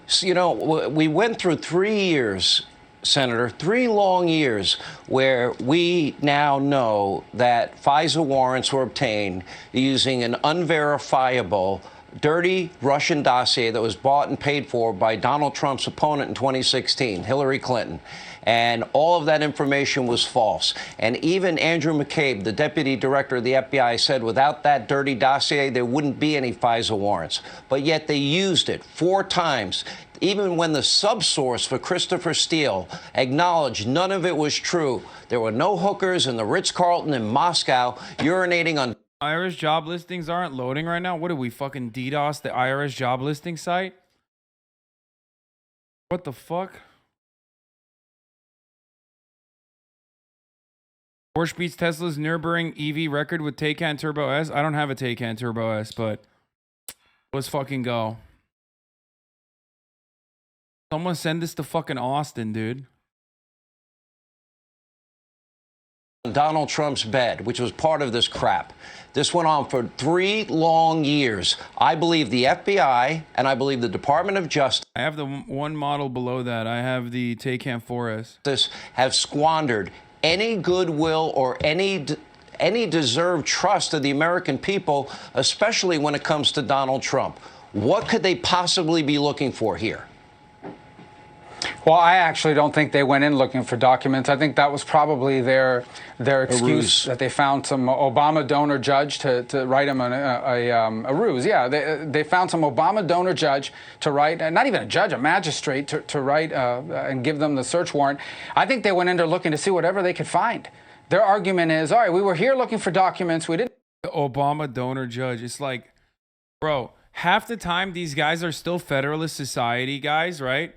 So, we went through 3 years Senator, 3 long years where we now know that FISA warrants were obtained using an unverifiable, dirty Russian dossier that was bought and paid for by Donald Trump's opponent in 2016, Hillary Clinton. And all of that information was false. And even Andrew McCabe, the deputy director of the FBI, said without that dirty dossier, there wouldn't be any FISA warrants. But yet they used it 4 times. Even when the subsource for Christopher Steele acknowledged none of it was true. There were no hookers in the Ritz-Carlton in Moscow urinating on... IRS job listings aren't loading right now? What did we fucking DDoS the IRS job listing site? What the fuck? Porsche beats Tesla's Nürburgring EV record with Taycan Turbo S. I don't have a Taycan Turbo S, but let's fucking go. Someone send this to fucking Austin, dude. Donald Trump's bed, which was part of this crap. This went on for 3 long years. I believe the FBI and I believe the Department of Justice. I have the one model below that. I have the Taycan 4S. This have squandered any goodwill or any deserved trust of the American people, especially when it comes to Donald Trump. What could they possibly be looking for here? Well, I actually don't think they went in looking for documents. I think that was probably their excuse, that they found some Obama donor judge to write him a ruse. Yeah, they found some Obama donor judge to write, not even a judge, a magistrate to write and give them the search warrant. I think they went in there looking to see whatever they could find. Their argument is, all right, we were here looking for documents. We didn't. The Obama donor judge. It's like, bro, half the time these guys are still Federalist Society guys, right?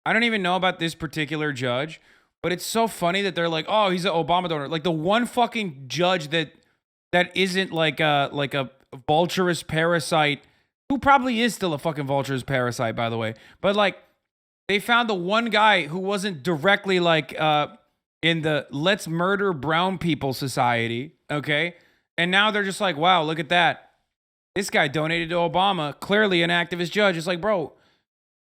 I don't even know about this particular judge, but it's so funny that they're like, oh, he's an Obama donor. Like the one fucking judge that isn't like a vulturous parasite, who probably is still a fucking vulturous parasite, by the way. But like, they found the one guy who wasn't directly like in the let's murder brown people society, okay? And now they're just like, wow, look at that. This guy donated to Obama, clearly an activist judge. It's like, bro,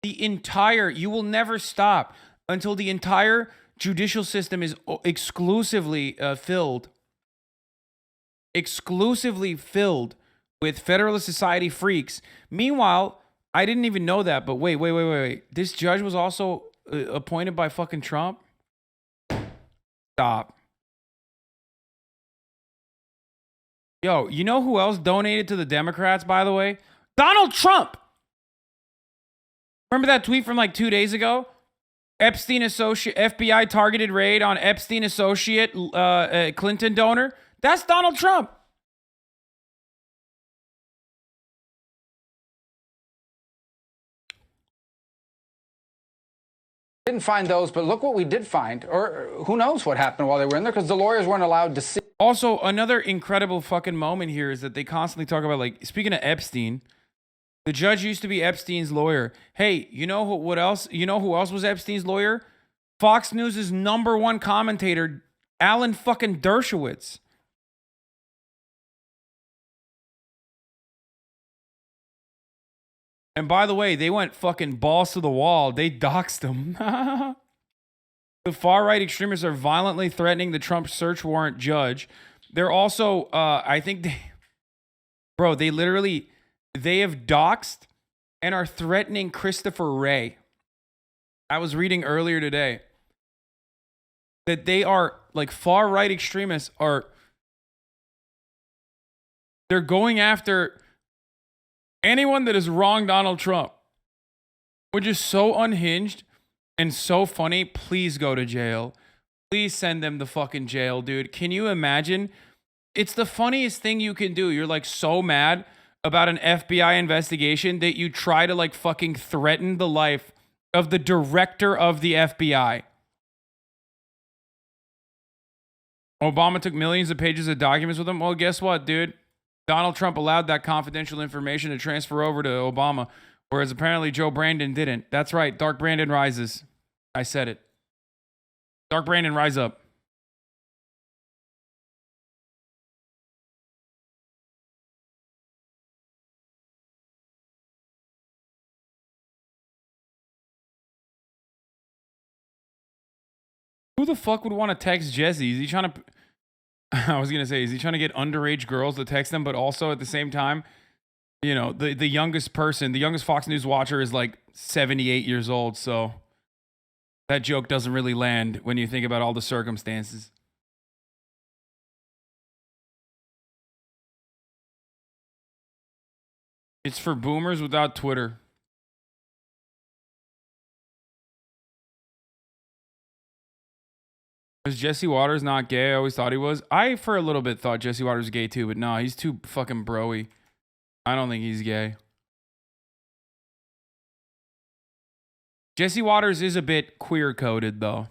you will never stop until the entire judicial system is exclusively filled with Federalist Society freaks. Meanwhile, I didn't even know that, but wait. This judge was also appointed by fucking Trump? Stop. Yo, you know who else donated to the Democrats, by the way? Donald Trump! Remember that tweet from like 2 days ago? Epstein associate, FBI targeted raid on Epstein associate Clinton donor? That's Donald Trump. Didn't find those, but look what we did find. Or who knows what happened while they were in there, because the lawyers weren't allowed to see. Also, another incredible fucking moment here is that they constantly talk about, like, speaking of Epstein, the judge used to be Epstein's lawyer. Hey, you know what else? You know who else was Epstein's lawyer? Fox News' #1 commentator, Alan fucking Dershowitz. And by the way, they went fucking balls to the wall. They doxed him. The far-right extremists are violently threatening the Trump search warrant judge. They're also, I think they have doxed and are threatening Christopher Wray. I was reading earlier today that they are, like, far-right extremists they're going after anyone that has wronged Donald Trump, which is so unhinged and so funny. Please go to jail. Please send them to fucking jail, dude. Can you imagine? It's the funniest thing you can do. You're like so mad about an FBI investigation that you try to like fucking threaten the life of the director of the FBI. Obama took millions of pages of documents with him. Well, guess what, dude? Donald Trump allowed that confidential information to transfer over to Obama, whereas apparently Joe Brandon didn't. That's right. Dark Brandon rises. I said it. Dark Brandon, rise up. Who the fuck would want to text Jesse? Is he trying to... I was going to say, is he trying to get underage girls to text him, but also at the same time, you know, the youngest person, the youngest Fox News watcher is like 78 years old, so that joke doesn't really land when you think about all the circumstances. It's for boomers without Twitter. Is Jesse Waters not gay? I always thought he was. I, for a little bit, thought Jesse Waters was gay too, but no, he's too fucking bro-y. I don't think he's gay. Jesse Waters is a bit queer-coded, though.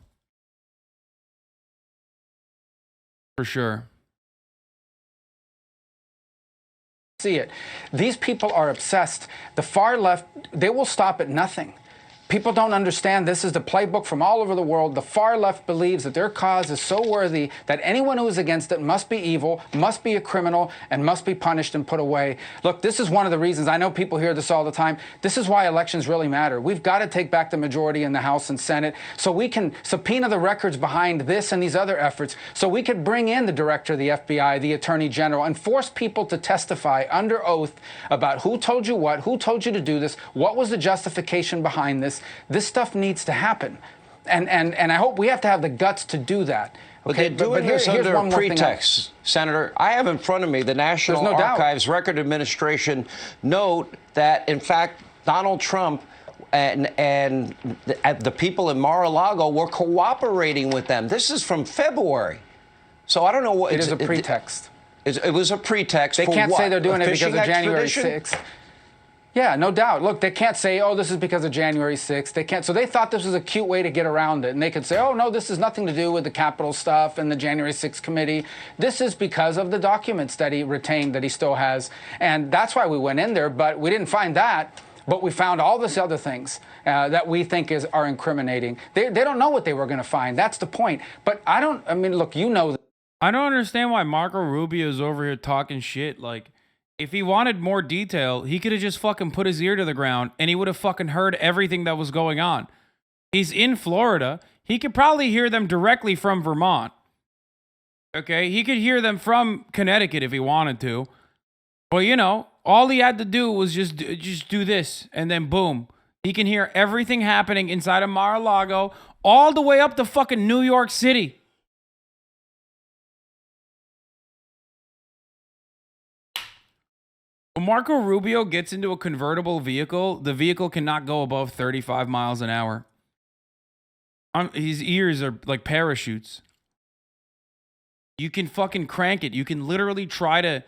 For sure. See it. These people are obsessed. The far left, they will stop at nothing. People don't understand this is the playbook from all over the world. The far left believes that their cause is so worthy that anyone who is against it must be evil, must be a criminal, and must be punished and put away. Look, this is one of the reasons. I know people hear this all the time. This is why elections really matter. We've got to take back the majority in the House and Senate so we can subpoena the records behind this and these other efforts, so we could bring in the director of the FBI, the Attorney General, and force people to testify under oath about who told you what, who told you to do this, what was the justification behind this. This stuff needs to happen. And I hope we have to have the guts to do that. But Okay? they're doing here's this under one a more thing pretext, Senator. I have in front of me the National There's no doubt. Archives Record Administration note that, in fact, Donald Trump and the people in Mar-a-Lago were cooperating with them. This is from February. So I don't know what... It is a pretext. It was a pretext. They for can't what? say they're doing A it because fishing of January expedition? 6th. Yeah, no doubt. Look, they can't say, oh, this is because of January 6th. They can't. So they thought this was a cute way to get around it. And they could say, oh, no, this has nothing to do with the Capitol stuff and the January 6th committee. This is because of the documents that he retained that he still has. And that's why we went in there. But we didn't find that. But we found all this other things that we think are incriminating. They don't know what they were going to find. That's the point. But I mean, look, you know. I don't understand why Marco Rubio is over here talking shit. Like, if he wanted more detail, he could have just fucking put his ear to the ground and he would have fucking heard everything that was going on. He's in Florida. He could probably hear them directly from Vermont. Okay? He could hear them from Connecticut if he wanted to. But, you know, all he had to do was just do this, and then boom. He can hear everything happening inside of Mar-a-Lago all the way up to fucking New York City. When Marco Rubio gets into a convertible vehicle, the vehicle cannot go above 35 miles an hour. His ears are like parachutes. You can fucking crank it. You can literally try to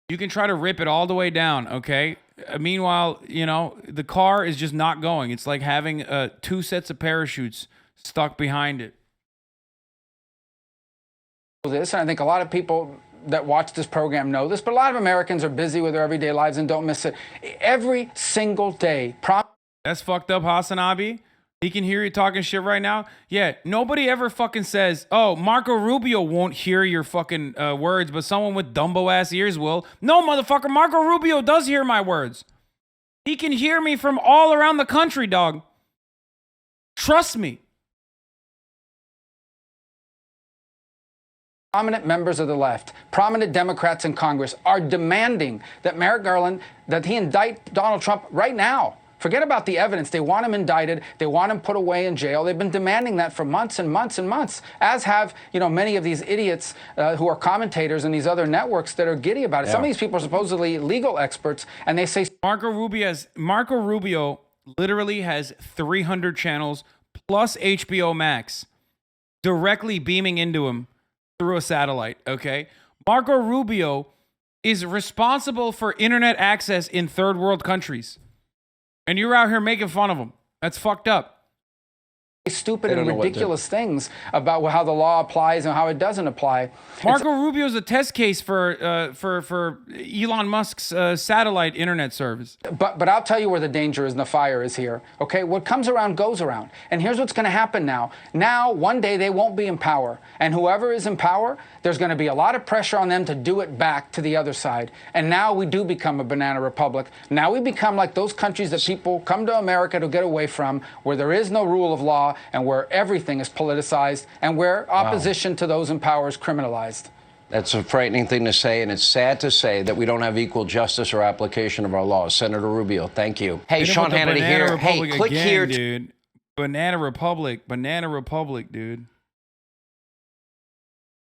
rip it all the way down, okay? Meanwhile, you know, the car is just not going. It's like having 2 sets of parachutes stuck behind it. This, and I think a lot of people that watch this program know this, but a lot of Americans are busy with their everyday lives and don't miss it. Every single day. That's fucked up, Hasanabi. He can hear you talking shit right now. Yeah, nobody ever fucking says, oh, Marco Rubio won't hear your fucking words, but someone with Dumbo-ass ears will. No, motherfucker, Marco Rubio does hear my words. He can hear me from all around the country, dog. Trust me. Prominent members of the left, prominent Democrats in Congress are demanding that Merrick Garland, that he indict Donald Trump right now. Forget about the evidence. They want him indicted. They want him put away in jail. They've been demanding that for months and months and months, as have, you know, many of these idiots who are commentators in these other networks that are giddy about it. Yeah. Some of these people are supposedly legal experts, and they say Marco Rubio literally has 300 channels plus HBO Max directly beaming into him through a satellite, okay? Marco Rubio is responsible for internet access in third world countries. And you're out here making fun of him. That's fucked up. Stupid and ridiculous things about how the law applies and how it doesn't apply. Marco Rubio is a test case for Elon Musk's satellite internet service. But I'll tell you where the danger is and the fire is here. Okay, what comes around goes around. And here's what's going to happen now. Now, one day they won't be in power, and whoever is in power, there's going to be a lot of pressure on them to do it back to the other side. And now we do become a banana republic. Now we become like those countries that people come to America to get away from, where there is no rule of law and where everything is politicized and where opposition to those in power is criminalized. That's a frightening thing to say, and it's sad to say that we don't have equal justice or application of our laws. Senator Rubio, thank you. Hey, Sean Hannity here. Hey, click again, here. Dude. Banana Republic, dude.